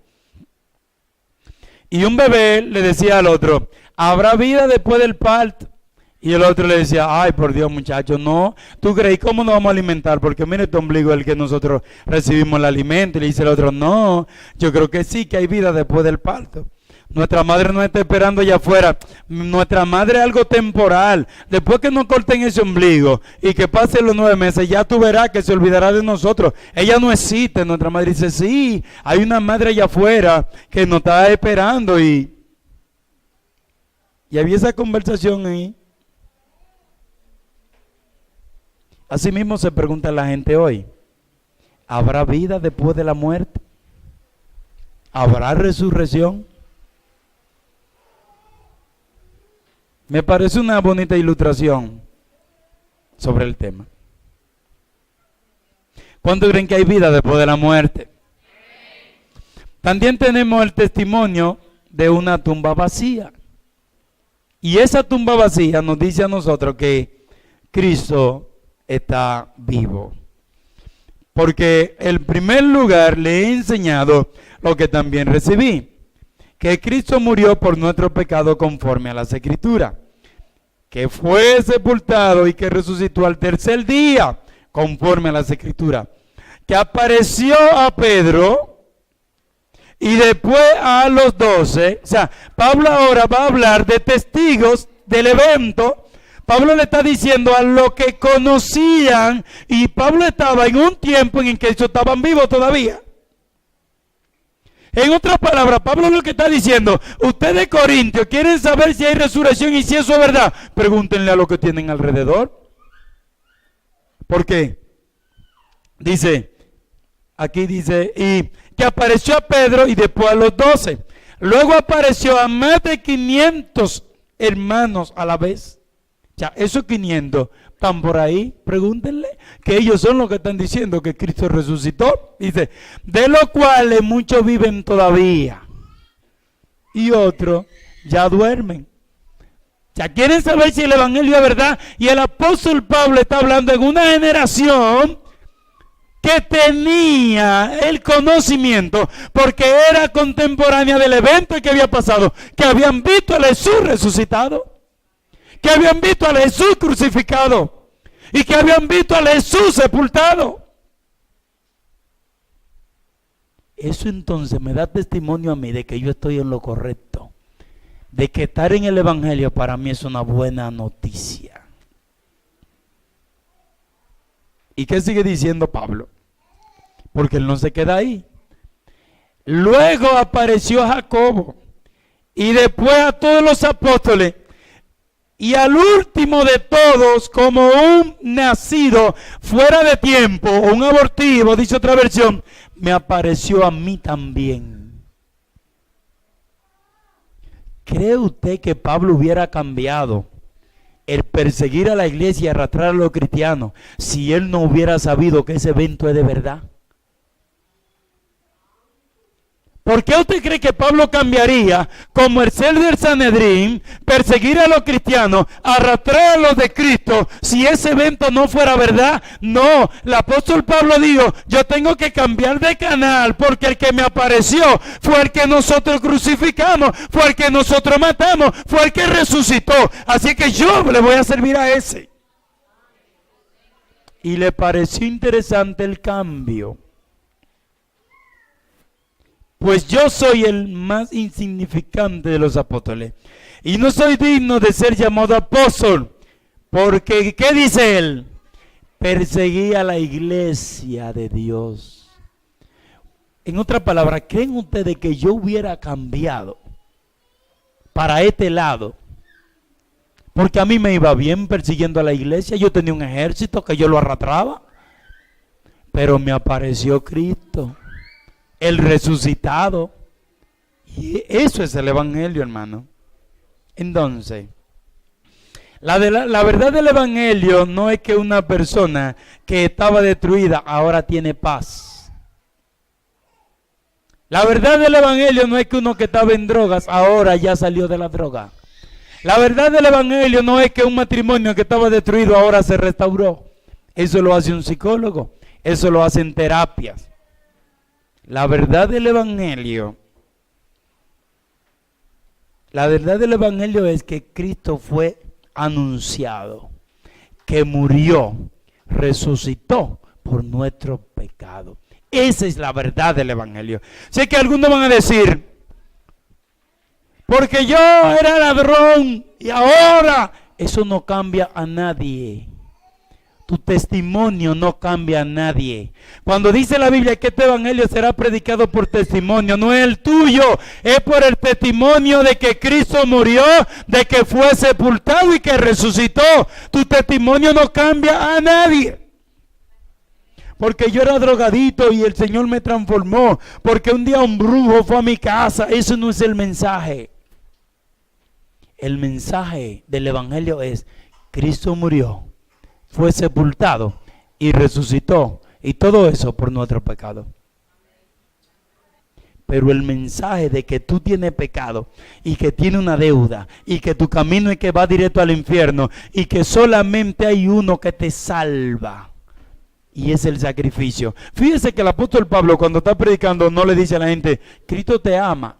Y un bebé le decía al otro, ¿habrá vida después del parto? Y el otro le decía, ay, por Dios, muchacho, no. ¿Tú crees cómo nos vamos a alimentar? Porque mire, tu ombligo es el que nosotros recibimos el alimento. Y le dice el otro, no, yo creo que sí, que hay vida después del parto. Nuestra madre nos está esperando allá afuera. Nuestra madre es algo temporal. Después que nos corten ese ombligo y que pasen los 9 meses, ya tú verás que se olvidará de nosotros. Ella no existe. Nuestra madre dice, sí, hay una madre allá afuera que nos está esperando. Y había esa conversación ahí. Así mismo se pregunta la gente hoy, ¿habrá vida después de la muerte? ¿Habrá resurrección? Me parece una bonita ilustración sobre el tema. ¿Cuánto creen que hay vida después de la muerte? También tenemos el testimonio de una tumba vacía. Y esa tumba vacía nos dice a nosotros que Cristo está vivo. Porque en primer lugar le he enseñado lo que también recibí, que Cristo murió por nuestro pecado conforme a las Escrituras, que fue sepultado y que resucitó al tercer día conforme a las Escrituras, que apareció a Pedro y después a los 12. O sea, Pablo ahora va a hablar de testigos del evento. Pablo le está diciendo a los que conocían, y Pablo estaba en un tiempo en que ellos estaban vivos todavía. En otras palabras, Pablo lo que está diciendo, ustedes Corintios quieren saber si hay resurrección y si eso es verdad, pregúntenle a los que tienen alrededor. ¿Por qué? Dice, aquí dice, y que apareció a Pedro y después a los 12. Luego apareció a más de 500 hermanos a la vez. Ya, esos 500 están por ahí, pregúntenle, que ellos son los que están diciendo que Cristo resucitó. Dice, de los cuales muchos viven todavía y otros ya duermen. Ya quieren saber si el evangelio es verdad. Y el apóstol Pablo está hablando en una generación que tenía el conocimiento, porque era contemporánea del evento que había pasado, que habían visto a Jesús resucitado, que habían visto a Jesús crucificado y que habían visto a Jesús sepultado. Eso entonces me da testimonio a mí de que yo estoy en lo correcto, de que estar en el evangelio para mí es una buena noticia. ¿Y qué sigue diciendo Pablo? Porque él no se queda ahí. Luego apareció Jacobo y después a todos los apóstoles. Y al último de todos, como un nacido fuera de tiempo, o un abortivo, dice otra versión, me apareció a mí también. ¿Cree usted que Pablo hubiera cambiado el perseguir a la iglesia y arrastrar a los cristianos si él no hubiera sabido que ese evento es de verdad? ¿Por qué usted cree que Pablo cambiaría como el ser del Sanedrín, perseguir a los cristianos, arrastrar a los de Cristo, si ese evento no fuera verdad? No, el apóstol Pablo dijo, yo tengo que cambiar de canal, porque el que me apareció fue el que nosotros crucificamos, fue el que nosotros matamos, fue el que resucitó. Así que yo le voy a servir a ese. Y le pareció interesante el cambio. Pues yo soy el más insignificante de los apóstoles y no soy digno de ser llamado apóstol, porque, ¿qué dice él? Perseguí a la iglesia de Dios. En otras palabras, ¿creen ustedes que yo hubiera cambiado para este lado? Porque a mí me iba bien persiguiendo a la iglesia, yo tenía un ejército que yo lo arrastraba, pero me apareció Cristo, el resucitado. Y eso es el evangelio, hermano. Entonces, la verdad del evangelio no es que una persona que estaba destruida ahora tiene paz. La verdad del evangelio no es que uno que estaba en drogas ahora ya salió de la droga. La verdad del evangelio no es que un matrimonio que estaba destruido ahora se restauró. Eso lo hace un psicólogo, eso lo hacen terapias. La verdad del evangelio es que Cristo fue anunciado, que murió, resucitó por nuestro pecado. Esa es la verdad del Evangelio. Sé que algunos van a decir, porque yo era ladrón y ahora, eso no cambia a nadie. Tu testimonio no cambia a nadie. Cuando dice la Biblia que este evangelio será predicado por testimonio, no es el tuyo, es por el testimonio de que Cristo murió, de que fue sepultado y que resucitó. Tu testimonio no cambia a nadie. Porque yo era drogadito y el Señor me transformó. Porque un día un brujo fue a mi casa. Eso no es el mensaje. El mensaje del evangelio es: Cristo murió, fue sepultado y resucitó, y todo eso por nuestro pecado. Pero el mensaje de que tú tienes pecado y que tienes una deuda y que tu camino es que va directo al infierno y que solamente hay uno que te salva, y es el sacrificio. Fíjese que el apóstol Pablo, cuando está predicando, no le dice a la gente: Cristo te ama.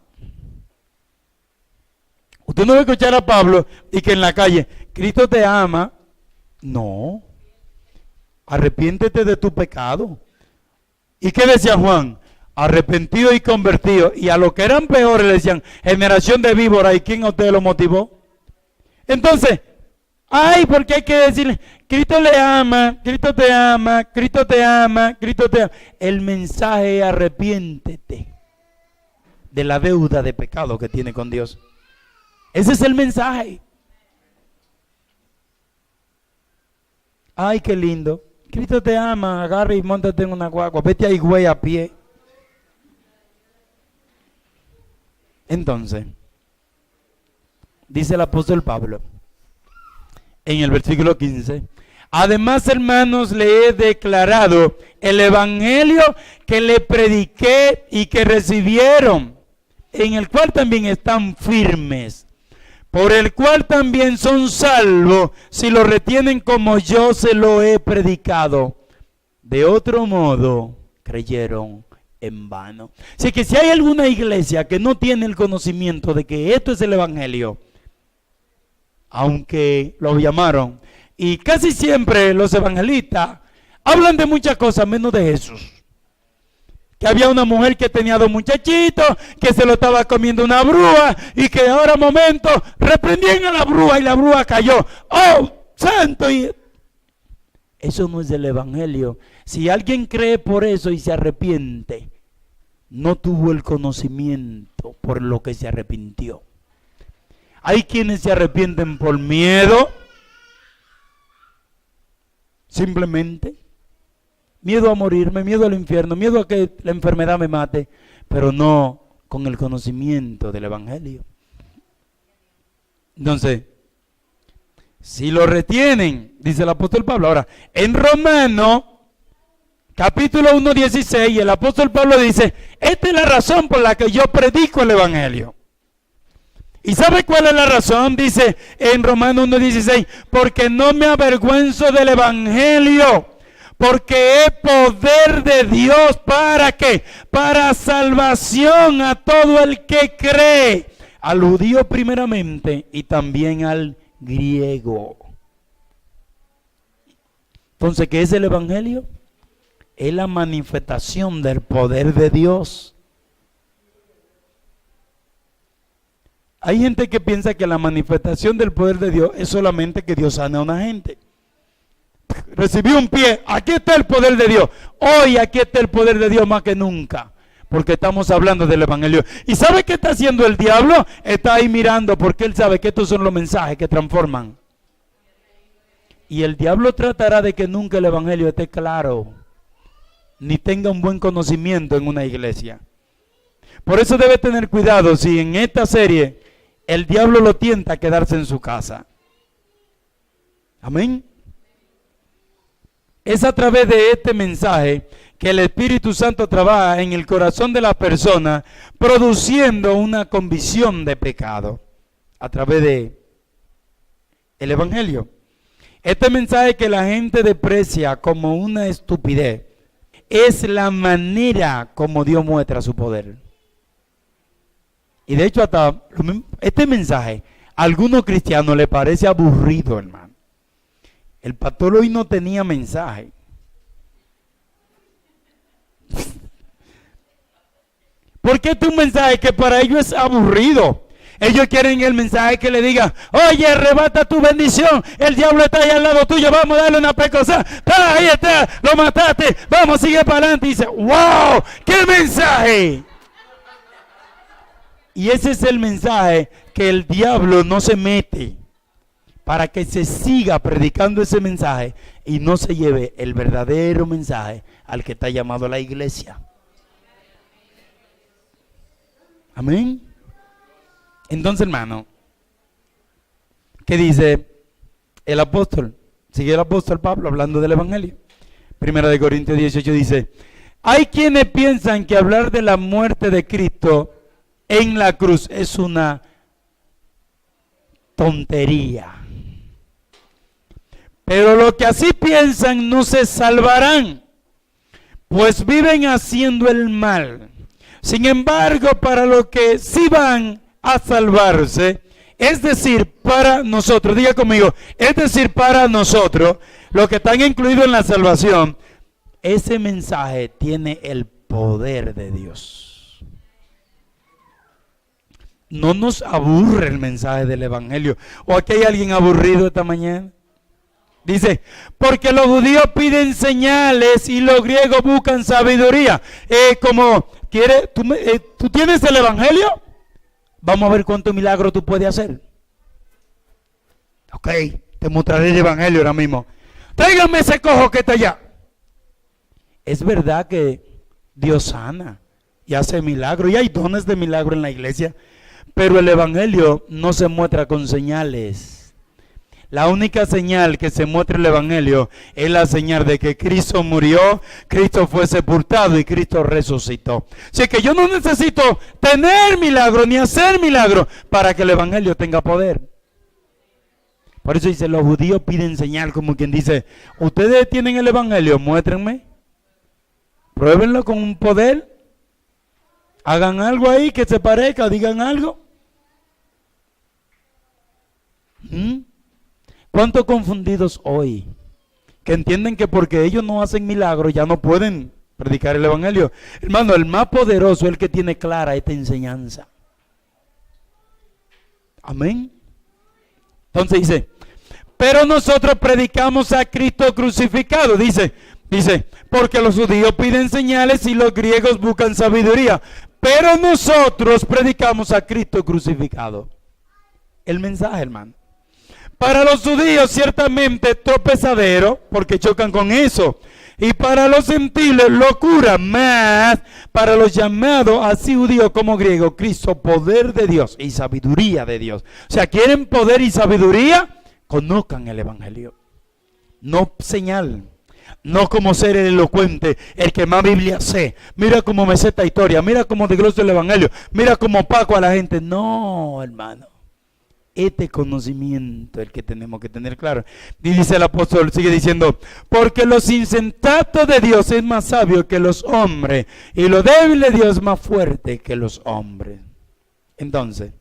Usted no va a escuchar a Pablo y que en la calle: Cristo te ama. No, arrepiéntete de tu pecado. ¿Y qué decía Juan? Arrepentido y convertido. Y a los que eran peores le decían: generación de víboras. ¿Y quién a usted lo motivó? Entonces, porque hay que decirle: Cristo le ama, Cristo te ama, Cristo te ama, Cristo te ama. El mensaje es: arrepiéntete de la deuda de pecado que tiene con Dios. Ese es el mensaje. Ay, qué lindo. Cristo te ama, agarra y móntate en una guagua. Vete a Higüey a pie. Entonces, dice el apóstol Pablo en el versículo 15: además, hermanos, le he declarado el evangelio que le prediqué y que recibieron, en el cual también están firmes, por el cual también son salvos si lo retienen como yo se lo he predicado. De otro modo, creyeron en vano. Así que si hay alguna iglesia que no tiene el conocimiento de que esto es el evangelio, aunque lo llamaron, y casi siempre los evangelistas hablan de muchas cosas menos de Jesús. Que había una mujer que tenía 2 muchachitos, que se lo estaba comiendo una brúa, y que ahora momento reprendían a la brúa y la brúa cayó. ¡Oh, santo! Y eso no es el evangelio. Si alguien cree por eso y se arrepiente, no tuvo el conocimiento por lo que se arrepintió. Hay quienes se arrepienten por miedo, simplemente. Miedo a morirme, miedo al infierno, miedo a que la enfermedad me mate, pero no con el conocimiento del evangelio. Entonces, si lo retienen, dice el apóstol Pablo. Ahora, en Romanos, capítulo 1:16, el apóstol Pablo dice: esta es la razón por la que yo predico el evangelio. ¿Y sabe cuál es la razón? Dice en Romanos 1:16: porque no me avergüenzo del evangelio, porque es poder de Dios. ¿Para qué? Para salvación a todo el que cree, al judío primeramente y también al griego. Entonces, ¿qué es el evangelio? Es la manifestación del poder de Dios. Hay gente que piensa que la manifestación del poder de Dios es solamente que Dios sana a una gente. Recibí un pie, aquí está el poder de Dios. Hoy aquí está el poder de Dios más que nunca, porque estamos hablando del evangelio. ¿Y sabe qué está haciendo el diablo? Está ahí mirando, porque él sabe que estos son los mensajes que transforman. Y el diablo tratará de que nunca el evangelio esté claro, ni tenga un buen conocimiento en una iglesia. Por eso debe tener cuidado si en esta serie el diablo lo tienta a quedarse en su casa. Amén. Es a través de este mensaje que el Espíritu Santo trabaja en el corazón de la persona, produciendo una convicción de pecado a través de el evangelio. Este mensaje que la gente desprecia como una estupidez es la manera como Dios muestra su poder. Y de hecho este mensaje A algunos cristianos le parece aburrido, hermano. El pastor hoy no tenía mensaje. Porque este es un mensaje que para ellos es aburrido. Ellos quieren el mensaje que le diga, oye, arrebata tu bendición, el diablo está ahí al lado tuyo, vamos a darle una pecosa, ahí está, lo mataste, vamos, sigue para adelante. Y dice, wow, qué mensaje. Y ese es el mensaje que el diablo no se mete, para que se siga predicando ese mensaje y no se lleve el verdadero mensaje al que está llamado la iglesia. Amén. Entonces, hermano, ¿qué dice el apóstol? Sigue el apóstol Pablo hablando del evangelio. Primera de Corintios 18 dice, hay quienes piensan que hablar de la muerte de Cristo en la cruz es una tontería. Pero los que así piensan no se salvarán, pues viven haciendo el mal. Sin embargo, para los que sí van a salvarse, es decir, para nosotros, diga conmigo, es decir, para nosotros, los que están incluidos en la salvación, ese mensaje tiene el poder de Dios. No nos aburre el mensaje del evangelio. ¿O aquí hay alguien aburrido esta mañana? Dice, porque los judíos piden señales y los griegos buscan sabiduría. ¿Tú tienes el evangelio? Vamos a ver cuántos milagros tú puedes hacer. Ok, te mostraré el evangelio ahora mismo. Tráigame ese cojo que está allá. Es verdad que Dios sana y hace milagros y hay dones de milagro en la iglesia, pero el evangelio no se muestra con señales. La única señal que se muestra el evangelio es la señal de que Cristo murió, Cristo fue sepultado y Cristo resucitó. Así que yo no necesito tener milagro ni hacer milagro para que el evangelio tenga poder. Por eso dice, los judíos piden señal, como quien dice, ustedes tienen el evangelio, muéstrenme, pruébenlo con un poder, hagan algo ahí que se parezca, digan algo. ¿Cuántos confundidos hoy que entienden que porque ellos no hacen milagros ya no pueden predicar el evangelio? Hermano, el más poderoso es el que tiene clara esta enseñanza. Amén. Entonces dice, pero nosotros predicamos a Cristo crucificado. Dice, porque los judíos piden señales y los griegos buscan sabiduría. Pero nosotros predicamos a Cristo crucificado. El mensaje, hermano. Para los judíos ciertamente tropezadero, porque chocan con eso. Y para los gentiles locura, más para los llamados, así judíos como griegos, Cristo, poder de Dios y sabiduría de Dios. O sea, ¿quieren poder y sabiduría? Conozcan el evangelio. No señal. No como ser el elocuente, el que más Biblia sé. Mira cómo me sé esta historia, mira cómo desgloso el evangelio, mira cómo opaco a la gente. No, hermano. Este conocimiento el que tenemos que tener claro. Y dice el apóstol, sigue diciendo, porque los insensatos de Dios es más sabio que los hombres, y lo débil de Dios es más fuerte que los hombres. Entonces,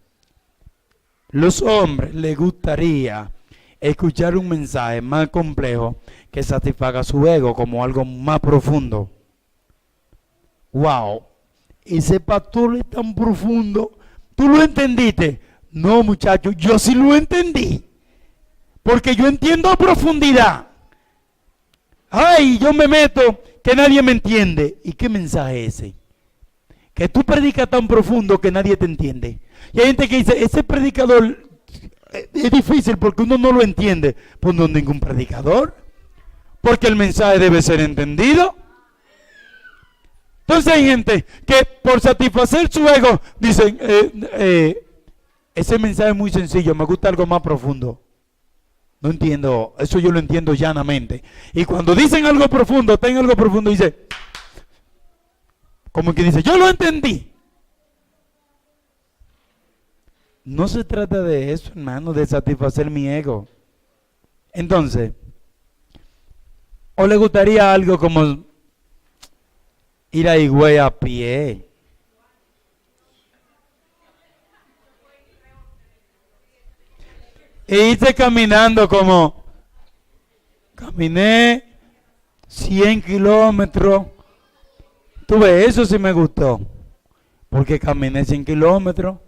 los hombres les gustaría escuchar un mensaje más complejo que satisfaga su ego como algo más profundo. Wow, ese pastor es tan profundo. ¿Tú lo entendiste? No, muchachos, yo sí lo entendí. Porque yo entiendo a profundidad. Ay, yo me meto que nadie me entiende. ¿Y qué mensaje es ese? Que tú predicas tan profundo que nadie te entiende. Y hay gente que dice, ese predicador es difícil porque uno no lo entiende. Pues no es ningún predicador. Porque el mensaje debe ser entendido. Entonces hay gente que por satisfacer su ego dicen, ese mensaje es muy sencillo, me gusta algo más profundo. No entiendo, eso yo lo entiendo llanamente. Y cuando dicen algo profundo, tengo algo profundo, dice, como que dice, yo lo entendí. No se trata de eso, hermano, de satisfacer mi ego. Entonces, ¿o le gustaría algo como ir a Higüey a pie? E hice caminando como, caminé 100 kilómetros. Tú ves, eso sí me gustó. Porque caminé 100 kilómetros.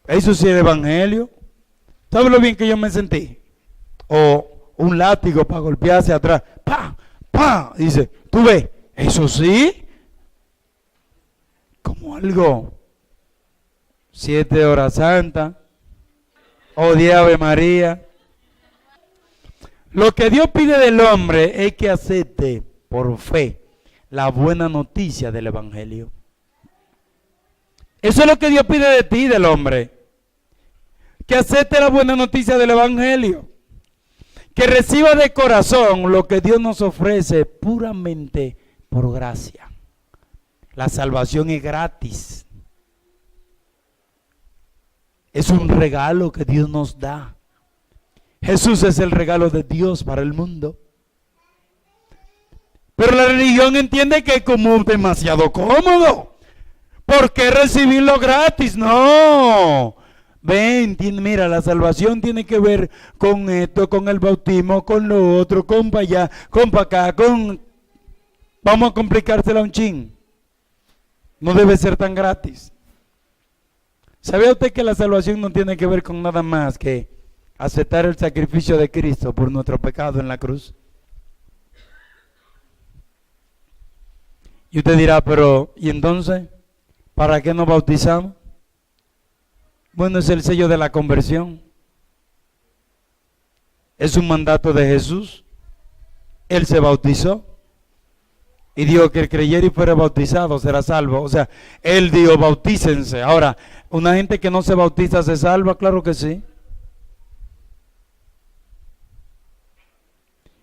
Eso sí es el evangelio. ¿Sabes lo bien que yo me sentí? O un látigo para golpear hacia atrás. ¡Pah! ¡Pah! Dice, tú ves, eso sí. Como algo. 7 horas santas. O 10 Ave María. Lo que Dios pide del hombre es que acepte por fe la buena noticia del evangelio. Eso es lo que Dios pide de ti, del hombre. Que acepte la buena noticia del evangelio. Que reciba de corazón lo que Dios nos ofrece puramente por gracia. La salvación es gratis. Es un regalo que Dios nos da. Jesús es el regalo de Dios para el mundo. Pero la religión entiende que es como demasiado cómodo. ¿Por qué recibirlo gratis? No. Ven, mira, la salvación tiene que ver con esto, con el bautismo, con lo otro, con para allá, con para acá, con... Vamos a complicársela un chin. No debe ser tan gratis. ¿Sabía usted que la salvación no tiene que ver con nada más que aceptar el sacrificio de Cristo por nuestro pecado en la cruz? Y usted dirá, pero ¿y entonces? ¿Para qué nos bautizamos? Bueno, es el sello de la conversión. Es un mandato de Jesús. Él se bautizó y dijo que el creyera y fuera bautizado será salvo. O sea, Él dijo, bautícense. Ahora, ¿una gente que no se bautiza se salva? Claro que sí.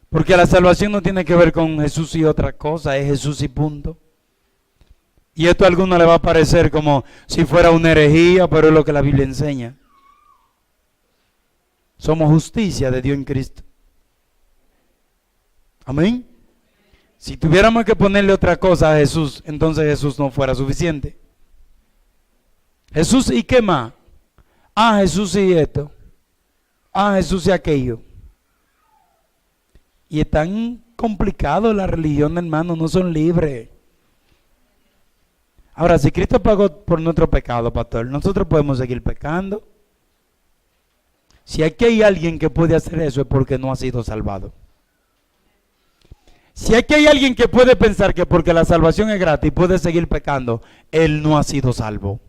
Porque la salvación no tiene que ver con Jesús y otra cosa, es Jesús y punto. Y esto a alguno le va a parecer como si fuera una herejía, pero es lo que la Biblia enseña. Somos justicia de Dios en Cristo. Amén. Si tuviéramos que ponerle otra cosa a Jesús, entonces Jesús no fuera suficiente. Jesús y qué más. Jesús y esto. Jesús y aquello. Y es tan complicado la religión, hermano, no son libres. Ahora, si Cristo pagó por nuestro pecado, pastor, nosotros podemos seguir pecando. Si aquí hay alguien que puede hacer eso es porque no ha sido salvado. Si aquí hay alguien que puede pensar que porque la salvación es gratis puede seguir pecando, él no ha sido salvo.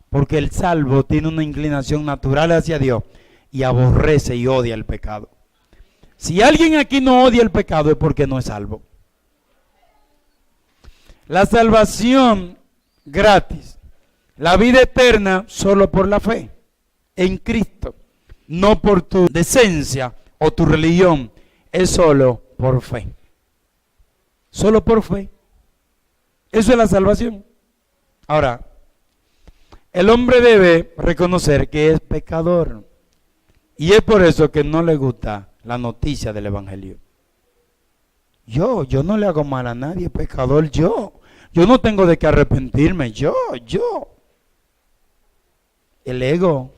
Porque el salvo tiene una inclinación natural hacia Dios y aborrece y odia el pecado. Si alguien aquí no odia el pecado es porque no es salvo. La salvación gratis, la vida eterna solo por la fe en Cristo, no por tu decencia o tu religión, es solo por fe. Solo por fe. Eso es la salvación. Ahora, el hombre debe reconocer que es pecador y es por eso que no le gusta la noticia del evangelio. Yo no le hago mal a nadie, pecador yo no tengo de qué arrepentirme, yo. El ego.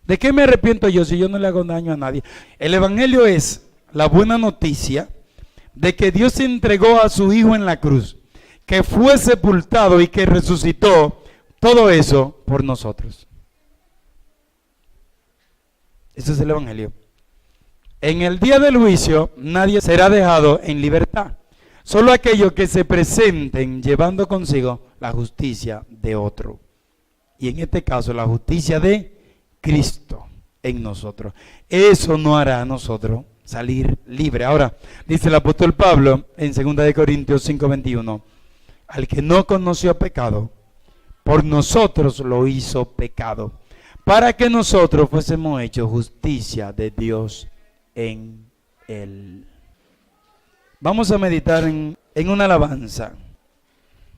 ¿De qué me arrepiento yo si yo no le hago daño a nadie? El evangelio es la buena noticia de que Dios entregó a su Hijo en la cruz, que fue sepultado y que resucitó, todo eso por nosotros. Ese es el evangelio. En el día del juicio nadie será dejado en libertad. Solo aquellos que se presenten llevando consigo la justicia de otro. Y en este caso la justicia de Cristo en nosotros. Eso no hará a nosotros salir libre. Ahora, dice el apóstol Pablo en 2 Corintios 5:21, al que no conoció pecado, por nosotros lo hizo pecado, para que nosotros fuésemos hechos justicia de Dios en él. Vamos a meditar en una alabanza.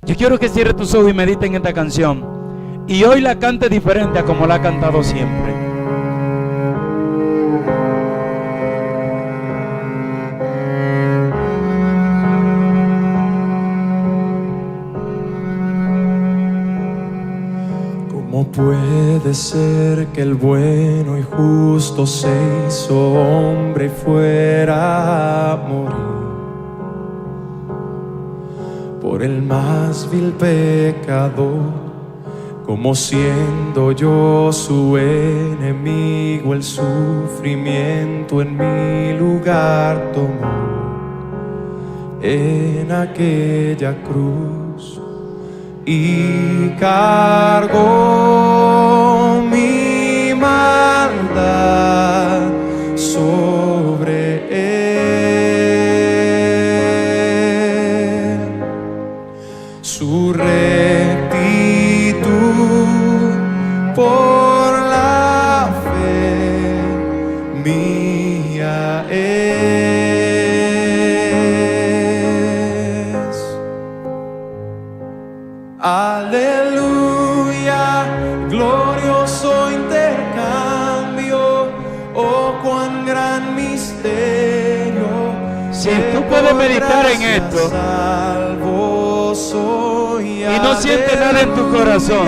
Yo quiero que cierre tus ojos y medite en esta canción. Y hoy la cante diferente a como la ha cantado siempre. Como ¿Cómo puede ser que el bueno y justo se hizo hombre y fuera a morir por el más vil pecador? Como siendo yo su enemigo, el sufrimiento en mi lugar tomó en aquella cruz y cargó mi maldad sobre él. Su por la fe mía es. Aleluya, glorioso intercambio, oh cuán gran misterio. Si tú puedes meditar en esto y no sientes nada en tu corazón,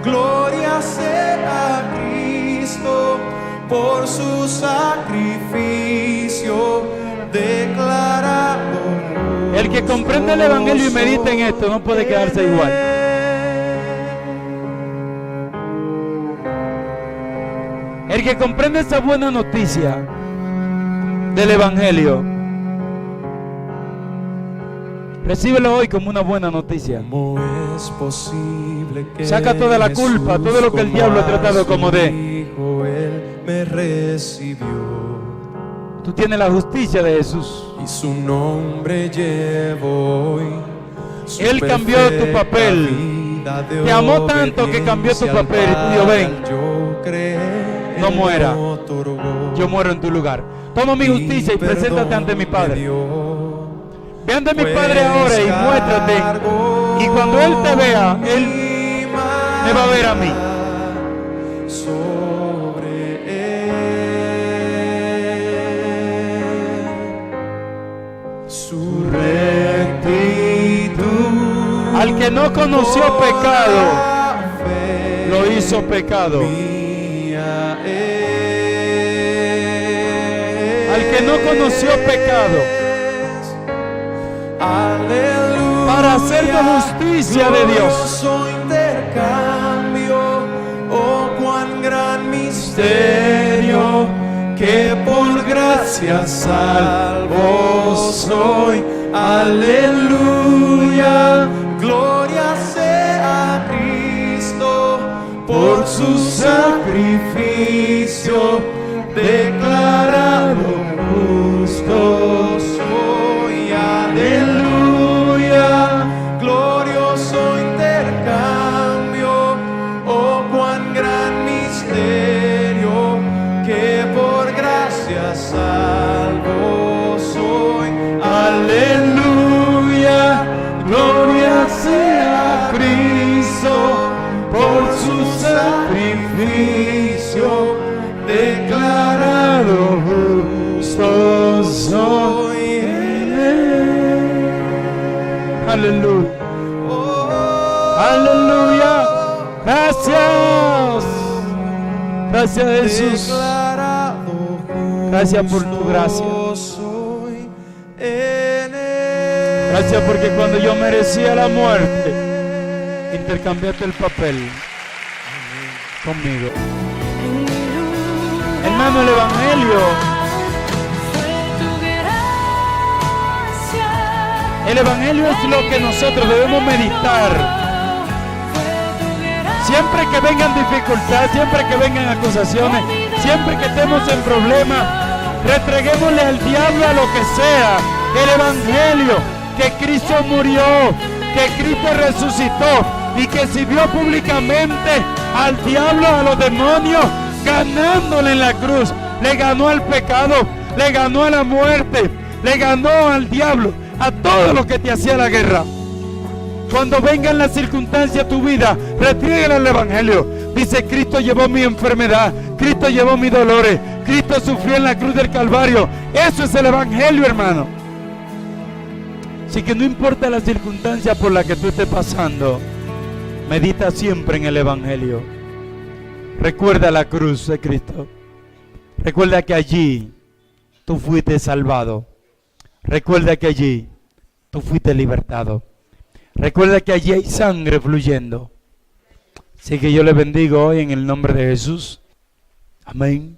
gloria sea a Cristo por su sacrificio declarado. el que comprende el Evangelio y medita en esto no puede quedarse igual. El que comprende esa buena noticia del Evangelio, recíbelo hoy como una buena noticia. ¿Cómo es posible que saca toda la culpa, todo lo que el diablo ha tratado como de. Él me recibió Tú tienes la justicia de Jesús. y su nombre llevo hoy. Él cambió tu papel. Te amó tanto que cambió tu papel y dijo: ven, no muera, yo muero en tu lugar. Toma mi justicia y preséntate ante mi Padre. Ve ante mi Padre ahora y muéstrate. Y cuando Él te vea, Él me va a ver a mí. Su rectitud. Al que no conoció pecado, lo hizo pecado. Al que no conoció pecado, para hacernos justicia de Dios. Intercambio, oh cuán gran misterio, que por gracia salvo soy. Aleluya, gloria sea a Cristo por su sacrificio declarado justo soy. Aleluya, glorioso intercambio, oh cuán gran misterio, que por gracia salvo soy. Aleluya, gloria sea a Cristo por su sacrificio declarado justo soy en él. Aleluya. Aleluya. Gracias. Gracias, Jesús. Gracias por tu gracia. Gracias porque cuando yo merecía la muerte, intercambiaste el papel conmigo. Hermano, el Evangelio es lo que nosotros debemos meditar. Siempre que vengan dificultades, siempre que vengan acusaciones, siempre que estemos en problemas, retreguémosle al diablo a lo que sea. El Evangelio, que Cristo murió, que Cristo resucitó y que sirvió públicamente al diablo, a los demonios, ganándole en la cruz. Le ganó al pecado, le ganó a la muerte, le ganó al diablo, a todo lo que te hacía la guerra. Cuando vengan las circunstancias a tu vida, retrégale al Evangelio. Dice: Cristo llevó mi enfermedad, Cristo llevó mis dolores, Cristo sufrió en la cruz del Calvario. Eso es el Evangelio, hermano. Así que no importa la circunstancia por la que tú estés pasando, Medita siempre en el Evangelio. Recuerda la cruz de Cristo. Recuerda que allí tú fuiste salvado. Recuerda que allí tú fuiste libertado. Recuerda que allí hay sangre fluyendo. Así que yo le bendigo hoy en el nombre de Jesús. Amén.